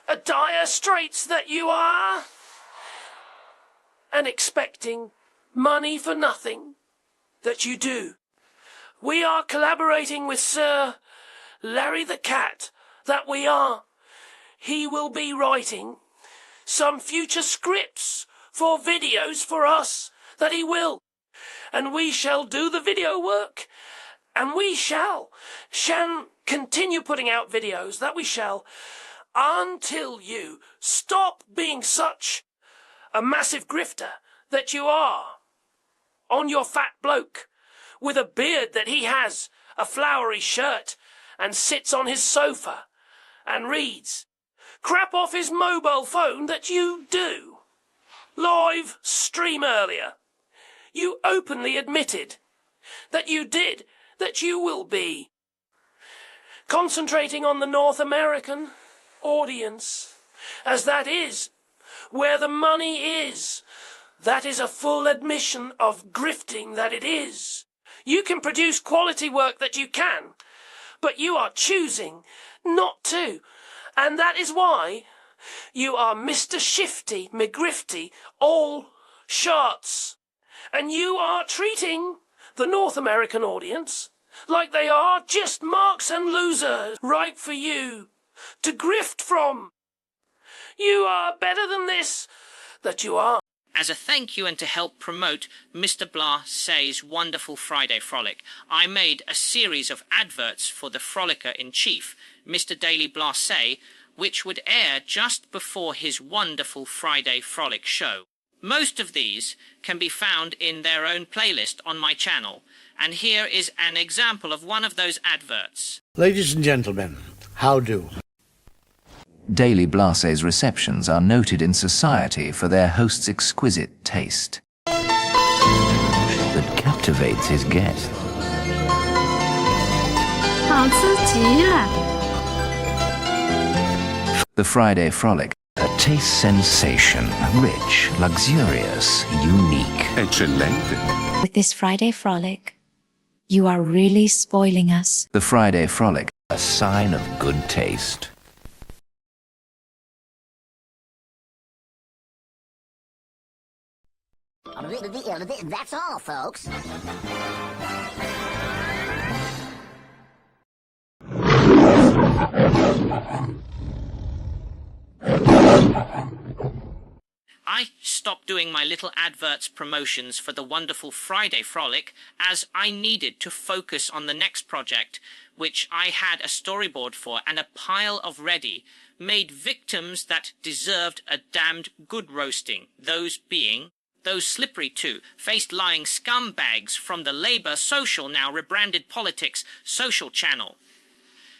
P: a dire straits that you are, and expecting money for nothing that you do. We are collaborating with Sir Larry the Cat, that we are. He will be writing some future scripts for videos for us, that he will. And we shall do the video work, and we shall continue putting out videos, that we shall, until you stop being such a massive grifter that you are, on your fat bloke, with a beard that he has, a flowery shirt, and sits on his sofa and reads crap off his mobile phone that you do. Live stream earlier, you openly admitted that you did, that you will be concentrating on the North American audience, as that is where the money is. That is a full admission of grifting, that it is. You can produce quality work, that you can, but you are choosing not to. And that is why you are Mr. Shifty McGrifty ALLSharts. And you are treating the North American audience like they are just marks and losers, right for you to grift from. You are better than this, that you are.
B: As a thank you and to help promote Mr. Blasey's wonderful Friday Frolic, I made a series of adverts for the Frolicker-in-Chief, Mr. Daily Blasey, which would air just before his wonderful Friday Frolic show. Most of these can be found in their own playlist on my channel, and here is an example of one of those adverts.
A: Ladies and gentlemen, how do?
Q: Daily Blasey's receptions are noted in society for their host's exquisite taste that captivates his guest.
R: 好吃极了。
Q: The Friday Frolic, a taste sensation, rich, luxurious, unique. Eccellente.
R: With this Friday Frolic, you are really spoiling us.
Q: The Friday Frolic, a sign of good taste.
S: That's all, folks.
B: I stopped doing my little adverts promotions for the wonderful Friday Frolic as I needed to focus on the next project, which I had a storyboard for and a pile of ready, made victims that deserved a damned good roasting, those being those slippery two-faced lying scumbags from the Labour Social, now rebranded Politics, social channel.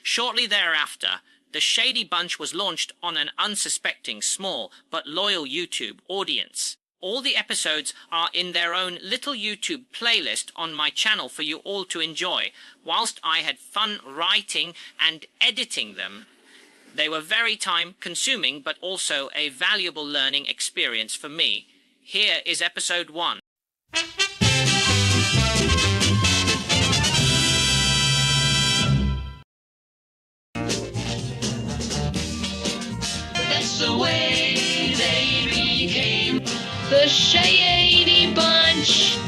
B: Shortly thereafter, the Shady Bunch was launched on an unsuspecting, small, but loyal YouTube audience. All the episodes are in their own little YouTube playlist on my channel for you all to enjoy. Whilst I had fun writing and editing them, they were very time-consuming, but also a valuable learning experience for me. Here is episode 1.
F: That's the way they became the Shady Bunch.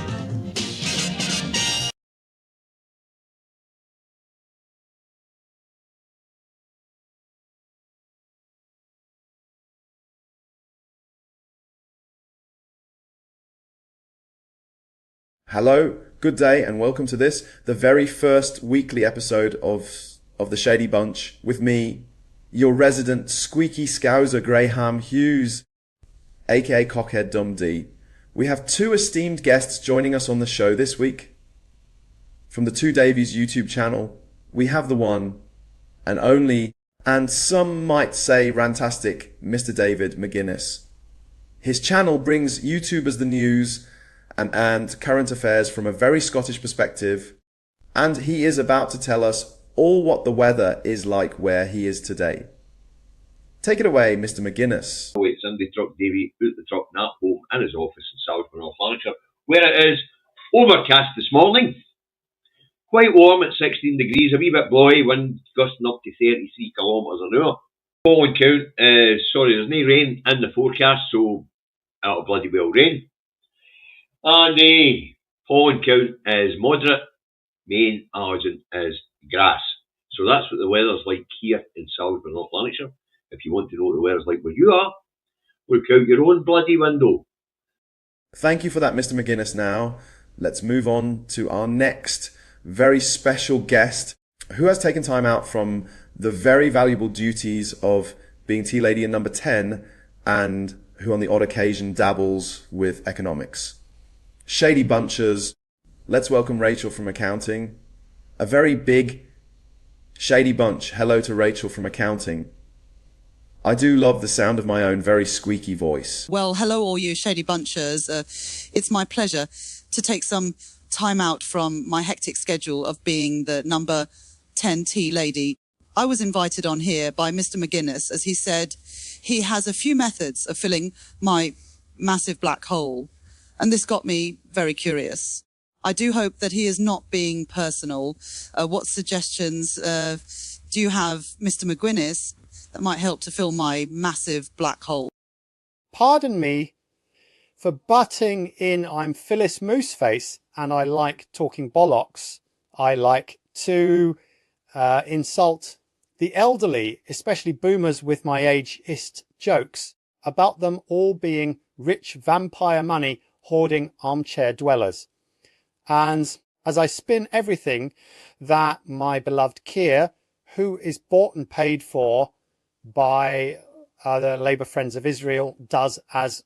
T: Hello, good day, and welcome to this, the very first weekly episode of the Shady Bunch, with me, your resident squeaky scouser Graham Hughes, aka Cockhead Dum D. We have two esteemed guests joining us on the show this week. From the Two Davies YouTube channel, we have the one and only, and some might say rantastic, Mr. David McGuinness. His channel brings YouTubers the news and current affairs from a very Scottish perspective, and he is about to tell us all what the weather is like where he is today. Take it away, Mr. McGuinness.
U: It's Sunday Truck Davy out the truck and at home in his office in Salisbury, North Lanarkshire, where it is overcast this morning. Quite warm at 16 degrees, a wee bit blowy, wind gusting up to 33 kilometres an hour. Pollen count, there's no rain in the forecast, so it'll bloody well rain. And the pollen count is moderate, main allergen is grass. So that's what the weather's like here in Salisbury, North Lanarkshire. If you want to know what the weather's like where you are, look out your own bloody window.
T: Thank you for that, Mr. McGuinness. Now, let's move on to our next very special guest who has taken time out from the very valuable duties of being tea lady in number 10 and who on the odd occasion dabbles with economics. Shady Bunchers, let's welcome Rachel from accounting. A very big, shady bunch. Hello to Rachel from accounting. I do love the sound of my own very squeaky voice.
V: Well, hello all you shady bunchers. It's my pleasure to take some time out from my hectic schedule of being the number 10 tea lady. I was invited on here by Mr. McGuinness as he said he has a few methods of filling my massive black hole. And this got me very curious. I do hope that he is not being personal. What suggestions do you have, Mr. McGuinness, that might help to fill my massive black hole?
A: Pardon me for butting in. I'm Phyllis Mooseface and I like talking bollocks. I like to insult the elderly, especially boomers, with my ageist jokes about them all being rich vampire money hoarding armchair dwellers. And as I spin everything that my beloved Keir, who is bought and paid for by the Labour Friends of Israel, does as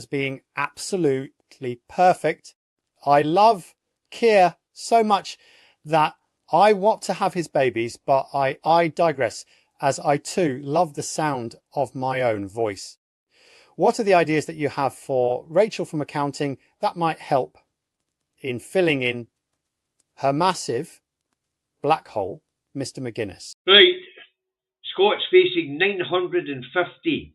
A: being absolutely perfect. I love Keir so much that I want to have his babies, but I digress, as I too love the sound of my own voice. What are the ideas that you have for Rachel from accounting that might help in filling in her massive black hole, Mr. McGuinness?
U: Right. Scots facing £950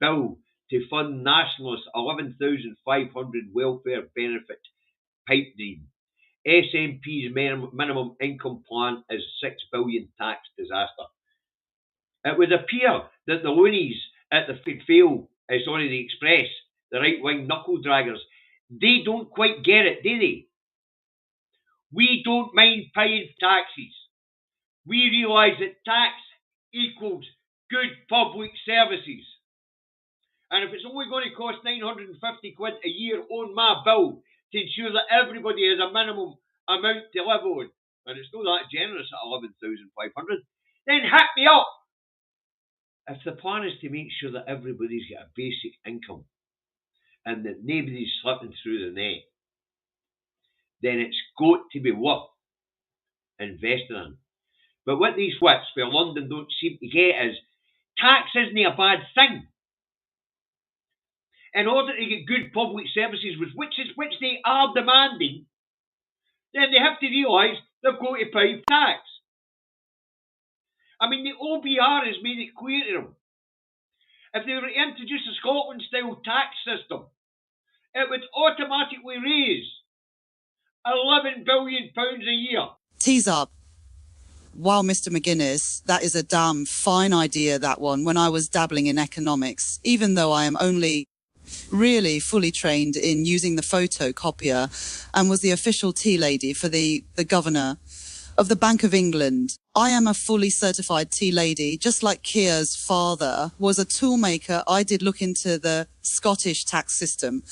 U: bill to fund nationalist 11,500 welfare benefit pipe dream. SNP's minimum income plan is £6 billion tax disaster. It would appear that the loonies at the the Express, the right-wing knuckle draggers, they don't quite get it, do they? We don't mind paying taxes. We realise that tax equals good public services. And if it's only going to cost 950 quid a year on my bill to ensure that everybody has a minimum amount to live on, and it's not that generous at 11,500, then hit me up. If the plan is to make sure that everybody's got a basic income and that nobody's slipping through the net, then it's got to be worth investing in. But what these whips for London don't seem to get is tax isn't a bad thing. In order to get good public services, which they are demanding, then they have to realise they've got to pay tax. I mean, the OBR has made it clear to them. If they were to introduce a Scotland-style tax system, it would automatically raise £11 billion a year.
V: Tease up. Wow, Mr. McGuinness, that is a damn fine idea, that one, when I was dabbling in economics, even though I am only really fully trained in using the photocopier and was the official tea lady for the governor of the Bank of England. I am a fully certified tea lady, just like Keir's father was a toolmaker. I did look into the Scottish tax system,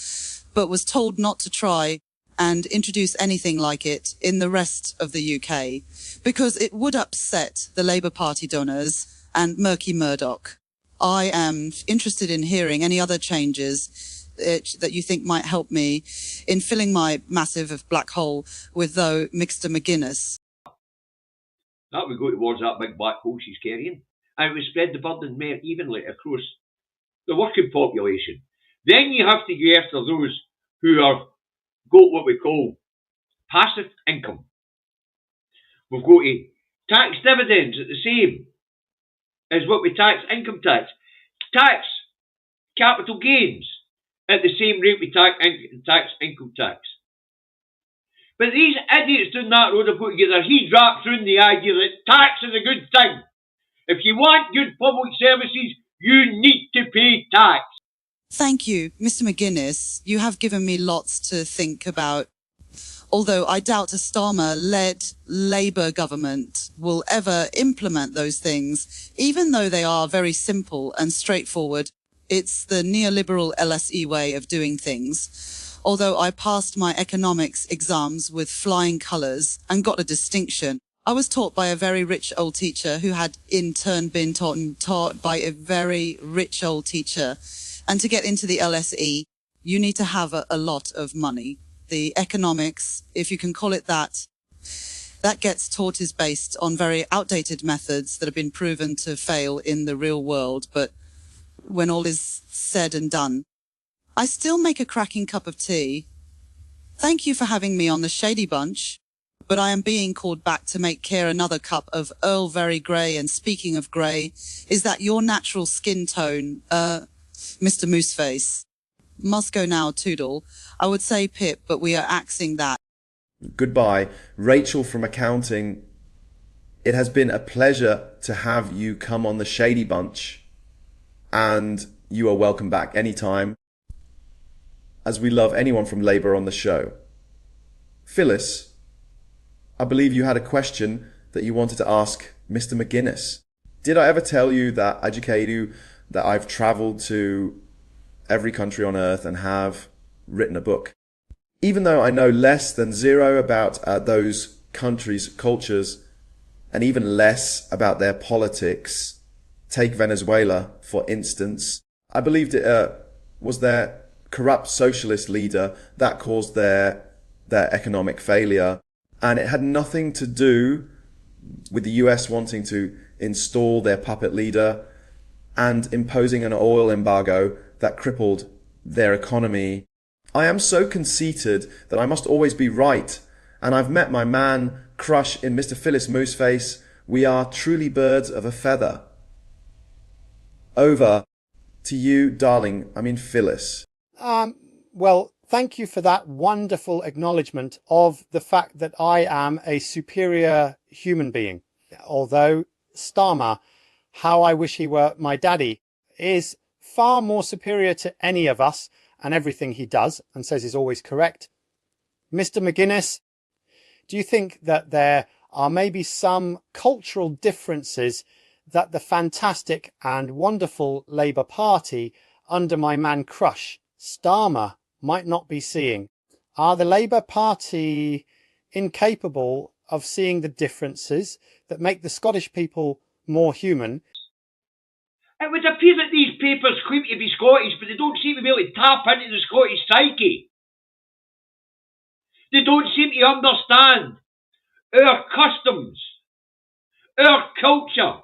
V: but was told not to try and introduce anything like it in the rest of the UK, because it would upset the Labour Party donors and Murky Murdoch. I am interested in hearing any other changes that you think might help me in filling my massive black hole with, though, Mr. McGuinness.
U: That would go towards that big black hole she's carrying, and it would spread the burden more evenly across the working population. Then you have to go after those who are got what we call passive income. We've got to Tax dividends at the same as what we tax income tax. Tax capital gains at the same rate we tax income tax. But these idiots down that road have got together. He dropped through the idea that tax is a good thing. If you want good public services, you need to pay tax.
V: Thank you, Mr. McGuinness. You have given me lots to think about. Although I doubt a Starmer-led Labour government will ever implement those things, even though they are very simple and straightforward. It's the neoliberal LSE way of doing things. Although I passed my economics exams with flying colours and got a distinction, I was taught by a very rich old teacher who had in turn been taught by a very rich old teacher. And to get into the LSE, you need to have a lot of money. The economics, if you can call it that gets taught is based on very outdated methods that have been proven to fail in the real world. But when all is said and done, I still make a cracking cup of tea. Thank you for having me on the Shady Bunch, but I am being called back to make Keir another cup of Earl Very Grey. And speaking of grey, is that your natural skin tone, Mr. Mooseface? Must go now, Toodle. I would say Pip, but we are axing that.
T: Goodbye. Rachel from accounting, it has been a pleasure to have you come on the Shady Bunch, and you are welcome back anytime, as we love anyone from Labour on the show. Phyllis, I believe you had a question that you wanted to ask Mr. McGuinness. Did I ever tell you that that I've travelled to every country on earth and have written a book? Even though I know less than zero about those countries' cultures, and even less about their politics, take Venezuela, for instance, I believed it was their corrupt socialist leader that caused their economic failure. And it had nothing to do with the US wanting to install their puppet leader and imposing an oil embargo that crippled their economy. I am so conceited that I must always be right, and I've met my man crush in Mr. Phyllis Mooseface. We are truly birds of a feather. Over to you, darling. I mean, Phyllis.
A: Well, thank you for that wonderful acknowledgement of the fact that I am a superior human being. Although Starmer, how I wish he were my daddy, is far more superior to any of us and everything he does and says is always correct. Mr. McGuinness, do you think that there are maybe some cultural differences that the fantastic and wonderful Labour Party under my man crush, Starmer, might not be seeing? Are the Labour Party incapable of seeing the differences that make the Scottish people more human?
U: It would appear that these papers claim to be Scottish, but they don't seem to be able to tap into the Scottish psyche. They don't seem to understand our customs, our culture.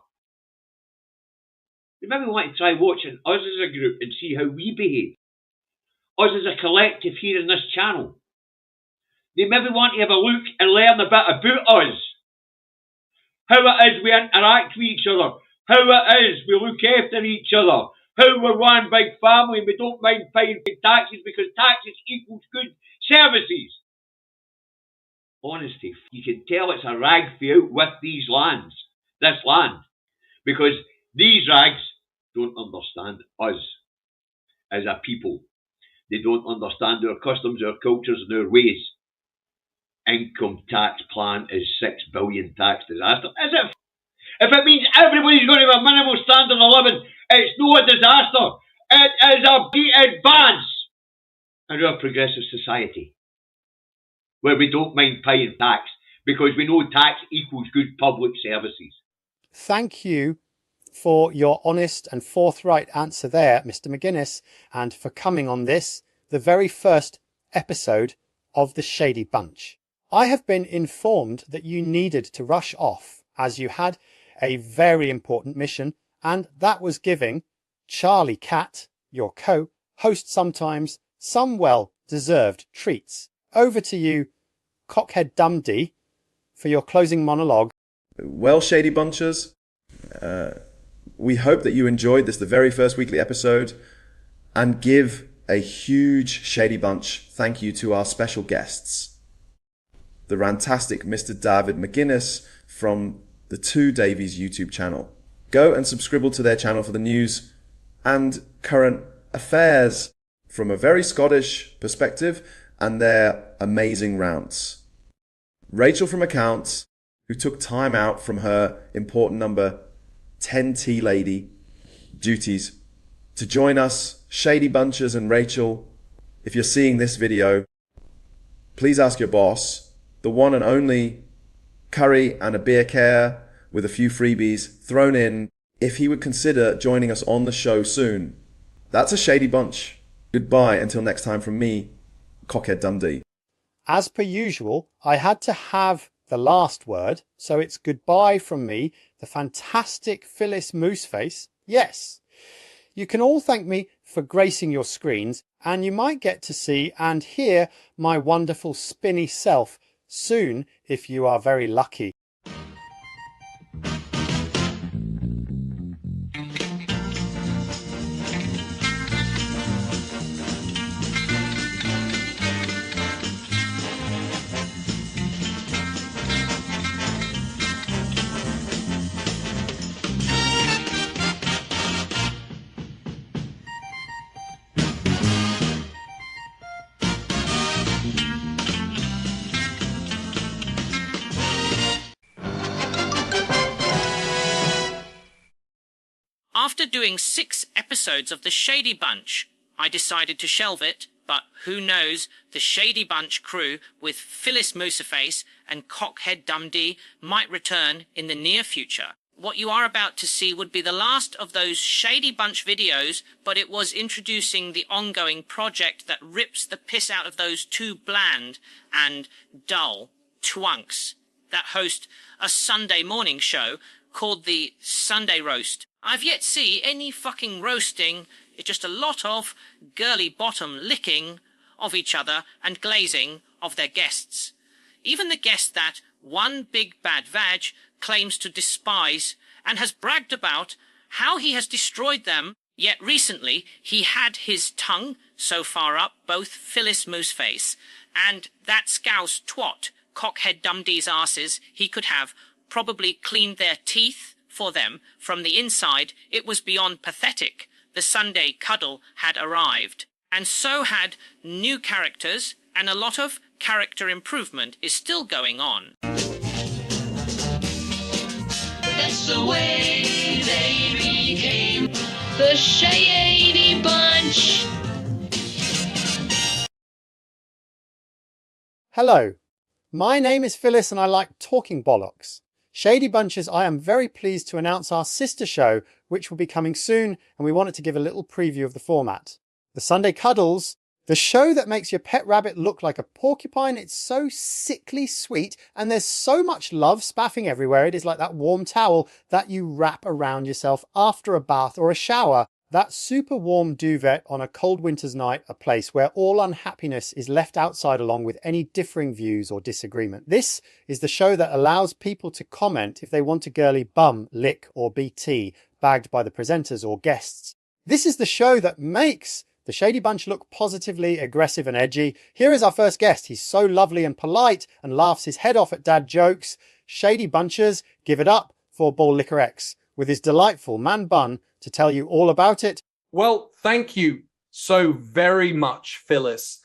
U: They maybe want to try watching us as a group and see how we behave. Us as a collective here in this channel. They maybe want to have a look and learn a bit about us. How it is we interact with each other. How it is we look after each other. How we're one big family and we don't mind paying taxes because taxes equals good services. Honesty, you can tell it's a rag for out with these lands. This land. Because these rags don't understand us as a people. They don't understand our customs, our cultures and our ways. Income tax plan is 6 billion tax disaster. Is it? If it means everybody's going to have a minimal standard of living, it's no a disaster. It is a big advance in our progressive society, where we don't mind paying tax because we know tax equals good public services.
A: Thank you for your honest and forthright answer there, Mr. McGuinness, and for coming on this, the very first episode of the Shady Bunch. I have been informed that you needed to rush off as you had a very important mission, and that was giving Charlie Cat, your co-host sometimes, some well-deserved treats. Over to you, Cockhead Dundee, for your closing monologue.
T: Well, Shady Bunchers, we hope that you enjoyed this, the very first weekly episode, and give a huge Shady Bunch thank you to our special guests. The rantastic Mr. David McGuinness from the Two Davies YouTube channel. Go and subscribe to their channel for the news and current affairs from a very Scottish perspective and their amazing rants. Rachel from Accounts, who took time out from her important number 10 tea lady duties to join us. Shady Bunchers and Rachel, if you're seeing this video, please ask your boss, the one and only curry and a beer care with a few freebies thrown in, if he would consider joining us on the show soon. That's a Shady Bunch. Goodbye until next time from me, Cockhead Dundee.
A: As per usual, I had to have the last word, so it's goodbye from me, the fantastic Phyllis Mooseface. Yes, you can all thank me for gracing your screens, and you might get to see and hear my wonderful spinny self soon if you are very lucky.
B: After doing 6 episodes of The Shady Bunch, I decided to shelve it, but who knows, the Shady Bunch crew with Phyllis Mooseface and Cockhead Dundee might return in the near future. What you are about to see would be the last of those Shady Bunch videos, but it was introducing the ongoing project that rips the piss out of those two bland and dull twunks that host a Sunday morning show called the Sunday Roast. I've yet see any fucking roasting. It's just a lot of girly bottom licking of each other and glazing of their guests. Even the guest that one big bad vag claims to despise and has bragged about how he has destroyed them, yet recently he had his tongue so far up both Phyllis Mooseface and that scouse twat Cockhead Dundee's asses he could have probably cleaned their teeth for them from the inside. It was beyond pathetic. The Sunday cuddle had arrived, and so had new characters, and a lot of character improvement is still going on.
F: That's the way they became the Shady Bunch.
A: Hello, my name is Phyllis and I like talking bollocks. Shady Bunches, I am very pleased to announce our sister show, which will be coming soon, and we wanted to give a little preview of the format. The Sunday Cuddles, the show that makes your pet rabbit look like a porcupine. It's so sickly sweet, and there's so much love spaffing everywhere. It is like that warm towel that you wrap around yourself after a bath or a shower. That super warm duvet on a cold winter's night, a place where all unhappiness is left outside along with any differing views or disagreement. This is the show that allows people to comment if they want a girly bum, lick or BT, bagged by the presenters or guests. This is the show that makes the Shady Bunch look positively aggressive and edgy. Here is our first guest. He's so lovely and polite and laughs his head off at dad jokes. Shady Bunchers, give it up for Ball Liquor X with his delightful man bun to tell you all about it.
E: Well, thank you so very much, Phyllis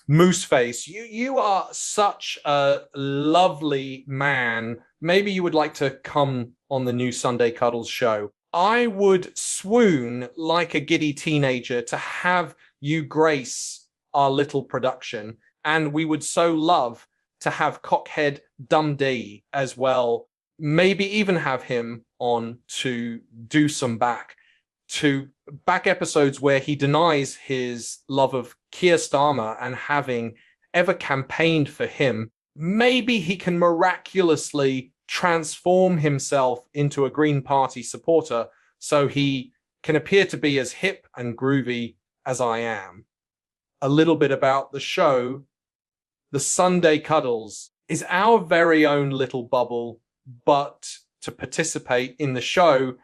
E: Mooseface. You are such a lovely man. Maybe you would like to come on the new Sunday Cuddles show. I would swoon like a giddy teenager to have you grace our little production. And we would so love to have Cockhead Dundee as well. Maybe even have him on to do some back episodes where he denies his love of Keir Starmer and having ever campaigned for him. Maybe he can miraculously transform himself into a Green Party supporter so he can appear to be as hip and groovy as I am. A little bit about the show. The Sunday Cuddles is our very own little bubble but to participate in the show,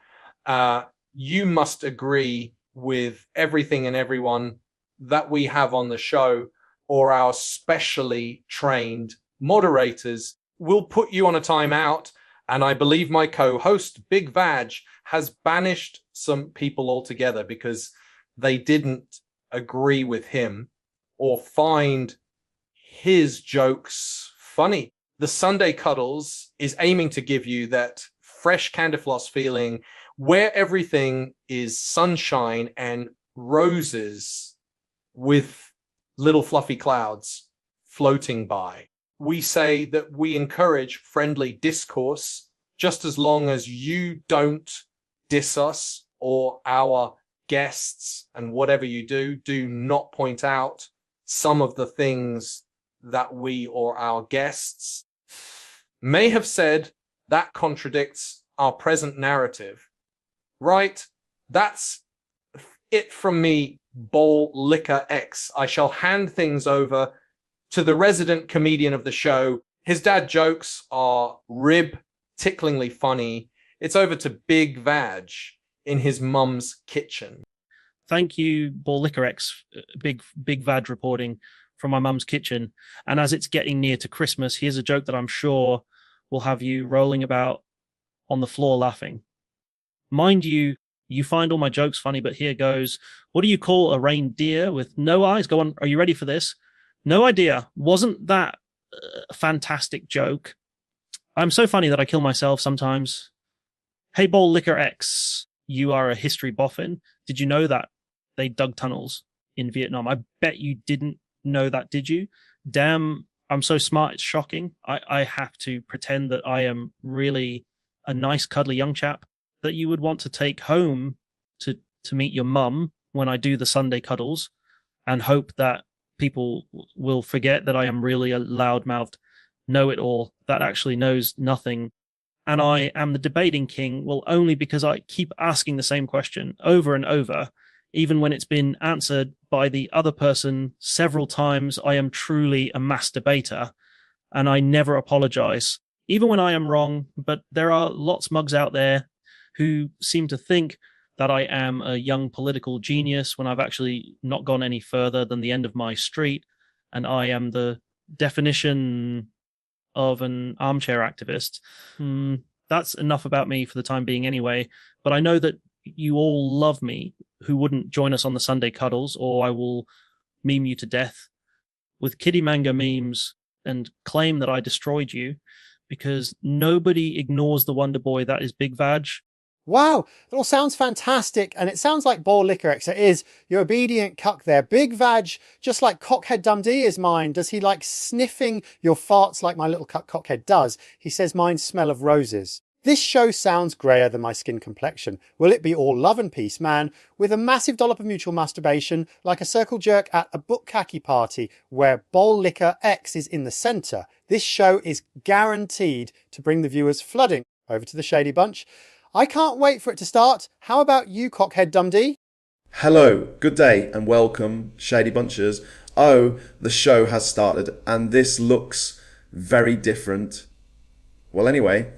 E: you must agree with everything and everyone that we have on the show, or our specially trained moderators will put you on a timeout. And I believe my co-host, Big Vag, has banished some people altogether because they didn't agree with him or find his jokes funny. The Sunday Cuddles is aiming to give you that fresh Candyfloss feeling where everything is sunshine and roses with little fluffy clouds floating by. We say that we encourage friendly discourse just as long as you don't diss us or our guests, and whatever you do not point out some of the things that we or our guests may have said that contradicts our present narrative. Right? That's it from me, Bowl Liquor X. I shall hand things over to the resident comedian of the show. His dad jokes are ticklingly funny. It's over to Big Vag in his mum's kitchen.
H: Thank you, Ball Liquor X, Big Vag reporting from my mum's kitchen. And as it's getting near to Christmas, here's a joke that I'm sure will have you rolling about on the floor laughing. Mind you, you find all my jokes funny, but here goes. What do you call a reindeer with no eyes? Go on, are you ready for this? No idea. Wasn't that a fantastic joke? I'm so funny that I kill myself sometimes. Hey, Bowl Liquor X, you are a history boffin. Did you know that they dug tunnels in Vietnam? I bet you didn't know that, did you? Damn, I'm so smart, it's shocking. I have to pretend that I am really a nice, cuddly young chap that you would want to take home to meet your mum when I do the Sunday cuddles, and hope that people will forget that I am really a loud-mouthed know-it-all that actually knows nothing. And I am the debating king, well, only because I keep asking the same question over and over, even when it's been answered by the other person several times. I am truly a mass debater, and I never apologize, even when I am wrong. But there are lots mugs out there who seem to think that I am a young political genius when I've actually not gone any further than the end of my street, and I am the definition of an armchair activist. That's enough about me for the time being anyway, but I know that you all love me who wouldn't join us on the Sunday cuddles, or I will meme you to death with kitty manga memes and claim that I destroyed you, because nobody ignores the Wonder Boy that is Big Vag.
A: Wow, it all sounds fantastic, and it sounds like Ball Liquor X. It is your obedient cuck there. Big Vag, just like Cockhead Dundee is mine. Does he like sniffing your farts like my little cuck Cockhead does? He says mine smell of roses. This show sounds greyer than my skin complexion. Will it be all love and peace, man, with a massive dollop of mutual masturbation, like a circle jerk at a bukkake party where Bowl Liquor X is in the centre? This show is guaranteed to bring the viewers flooding over to the Shady Bunch. I can't wait for it to start. How about you, Cockhead Dundee?
T: Hello, good day, and welcome, Shady Bunchers. Oh, the show has started, and this looks very different. Well, anyway,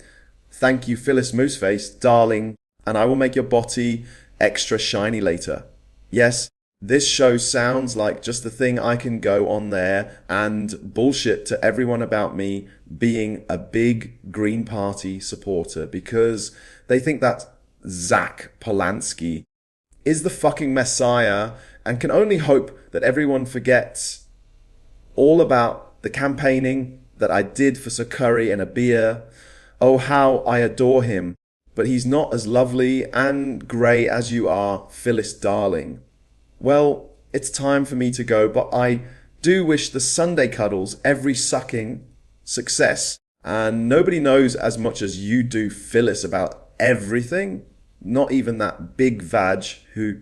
T: thank you, Phyllis Mooseface, darling, and I will make your body extra shiny later. Yes, this show sounds like just the thing I can go on there and bullshit to everyone about me being a big Green Party supporter, because they think that Zach Polanski is the fucking messiah and can only hope that everyone forgets all about the campaigning that I did for Sir Curry and a beer. Oh, how I adore him, but he's not as lovely and grey as you are, Phyllis darling. Well, it's time for me to go, but I do wish the Sunday cuddles every sucking success, and nobody knows as much as you do, Phyllis, about everything. Not even that Big Vag who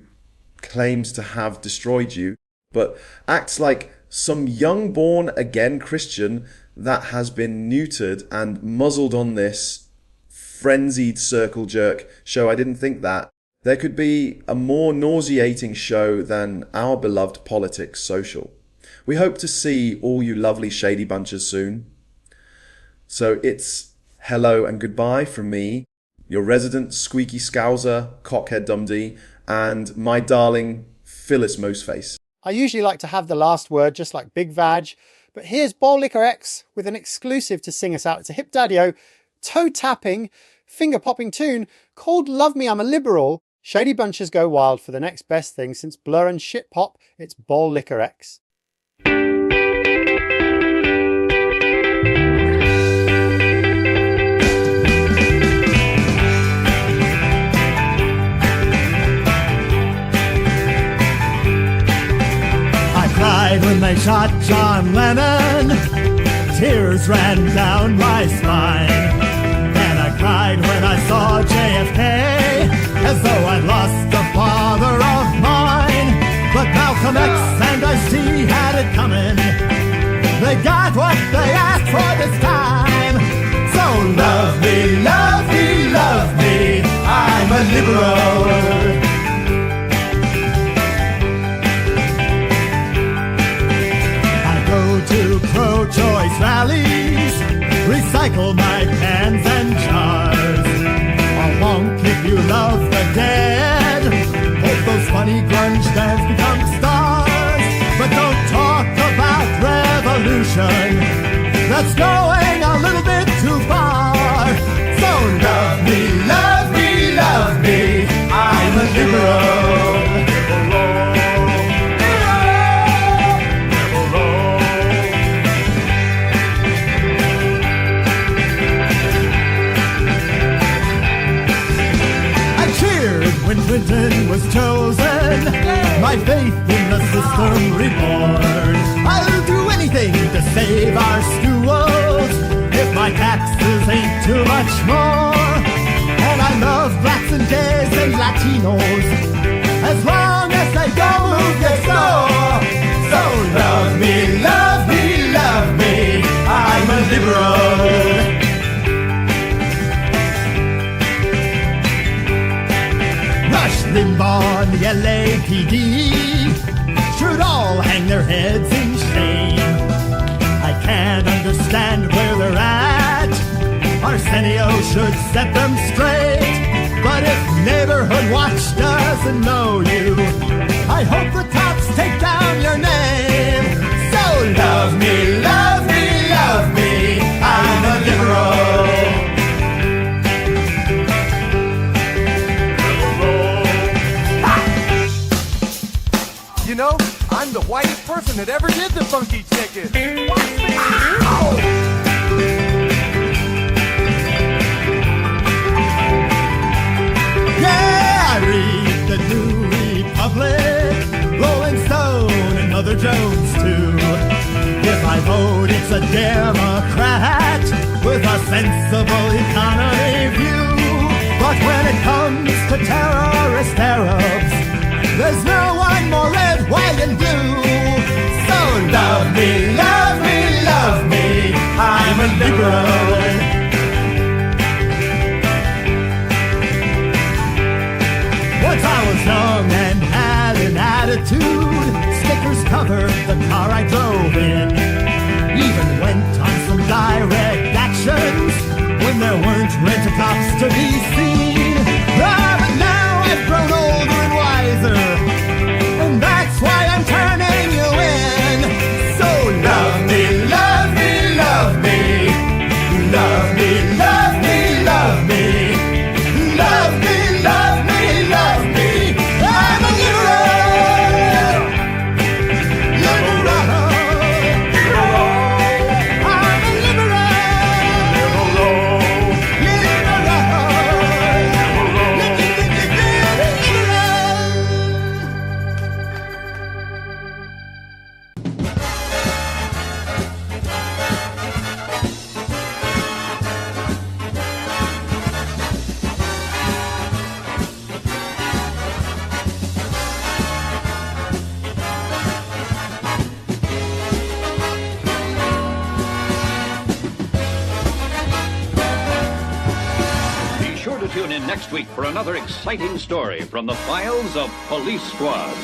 T: claims to have destroyed you, but acts like some young born again Christian that has been neutered and muzzled on this frenzied circle jerk show. I didn't think that there could be a more nauseating show than our beloved Politics Social. We hope to see all you lovely Shady Bunches soon. So it's hello and goodbye from me, your resident squeaky scouser, cockhead Dundee, and my darling Phyllis Mooseface.
A: I usually like to have the last word, just like Big Vag, but here's Bowl Liquor X with an exclusive to sing us out. It's a hip daddy-o, toe-tapping, finger-popping tune called Love Me I'm a Liberal. Shady Bunches go wild for the next best thing since Blur and Shit Pop. It's Bowl Liquor X.
I: Cried when they shot John Lennon, tears ran down my spine. And I cried when I saw JFK, as though I'd lost a father of mine. But Malcolm X and Ice-T had it coming. They got what they asked for this time. So love me, love me, love me, I'm a liberal. To pro-choice rallies, recycle my cans and jars. I won't if you love the dead. Hope those funny grunge bands become stars. But don't talk about revolution, that's going a little bit too far. So love me, love me, love me, I'm a liberal. When Clinton was chosen, my faith in the system reborn. I'll do anything to save our schools, if my taxes ain't too much more. And I love blacks and gays and Latinos, as long as they don't move next door. So love me, love me, love me, I'm a liberal. Rush Limbaugh and the LAPD should all hang their heads in shame. I can't understand where they're at. Arsenio should set them straight. But if Neighborhood Watch doesn't know you, I hope the cops take down your name. So love me, love me, love me, I'm a liberal.
J: You know, I'm the whitest person that ever did the funky chicken. Watch me.
I: Yeah, I read the New Republic, Rolling Stone, and Mother Jones too. If I vote, it's a Democrat with a sensible economy view. But when it comes to terrorist Arabs, there's no one more red, white, and blue. So love me, love me, love me, I'm a liberal. Once I was young and had an attitude, stickers covered the car I drove in. Even went on some direct actions when there weren't rent-a-cops to be seen. But now I've grown older and wiser, and that's why I'm turning you in. So love me, love me, love me, love me, love me, love me, love me, love me, love me. I'm a liberal, liberal, I'm a liberal,
W: Be sure to tune in next week for another exciting story from the files of Police Squad.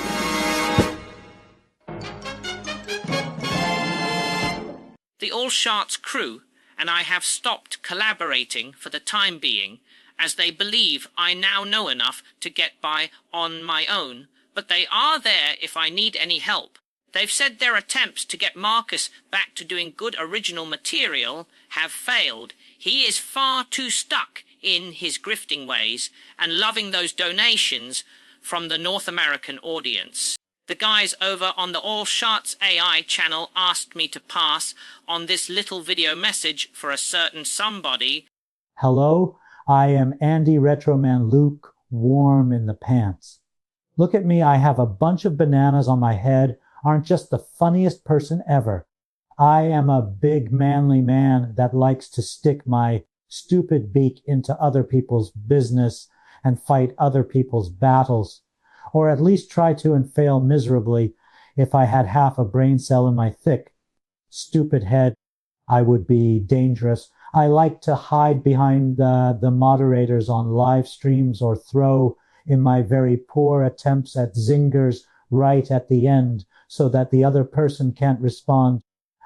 B: The ALLSharts crew and I have stopped collaborating for the time being, as they believe I now know enough to get by on my own, but they are there if I need any help. They've said their attempts to get Marcus back to doing good original material have failed. He is far too stuck in his grifting ways and loving those donations from the North American audience. The guys over on the ALLSharts AI channel asked me to pass on this little video message for a certain somebody.
K: Hello, I am Andy Retroman Luke, warm in the pants. Look at me, I have a bunch of bananas on my head, aren't just the funniest person ever. I am a big manly man that likes to stick my stupid beak into other people's business and fight other people's battles, or at least try to and fail miserably. If I had half a brain cell in my thick, stupid head, I would be dangerous. I like to hide behind the moderators on live streams or throw in my very poor attempts at zingers right at the end so that the other person can't respond.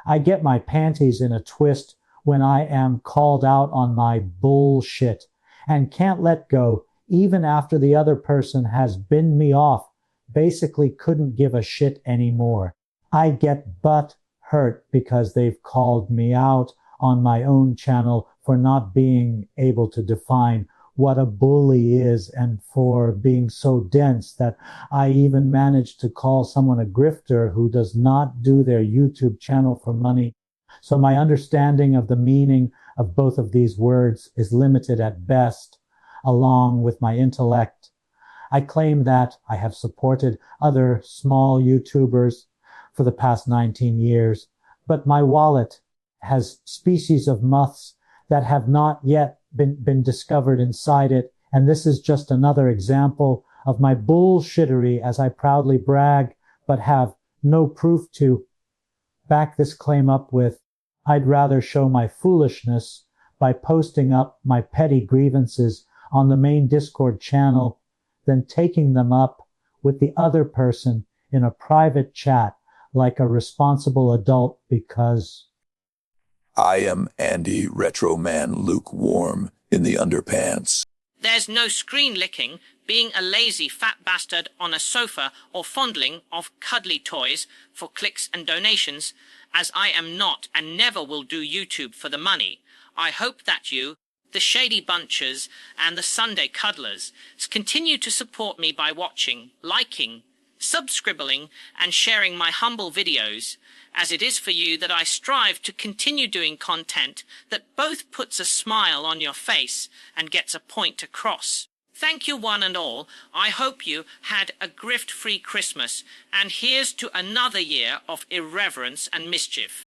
K: I get my panties in a twist when I am called out on my bullshit and can't let go even after the other person has binned me off, basically couldn't give a shit anymore. I get butt hurt because they've called me out on my own channel for not being able to define what a bully is and for being so dense that I even managed to call someone a grifter who does not do their YouTube channel for money. So my understanding of the meaning of both of these words is limited at best, along with my intellect. I claim that I have supported other small YouTubers for the past 19 years, but my wallet has species of muffs that have not yet been discovered inside it, and this is just another example of my bullshittery as I proudly brag, but have no proof to back this claim up with. I'd rather show my foolishness by posting up my petty grievances on the main Discord channel than taking them up with the other person in a private chat like a responsible adult because
M: I am Andy Retroman Lukewarm in the underpants.
B: There's no screen licking, being a lazy fat bastard on a sofa, or fondling of cuddly toys for clicks and donations, as I am not and never will do YouTube for the money. I hope that you, the Shady Bunchers and the Sunday Cuddlers, continue to support me by watching, liking, subscribbling and sharing my humble videos, as it is for you that I strive to continue doing content that both puts a smile on your face and gets a point across. Thank you one and all. I hope you had a grift-free Christmas, and here's to another year of irreverence and mischief.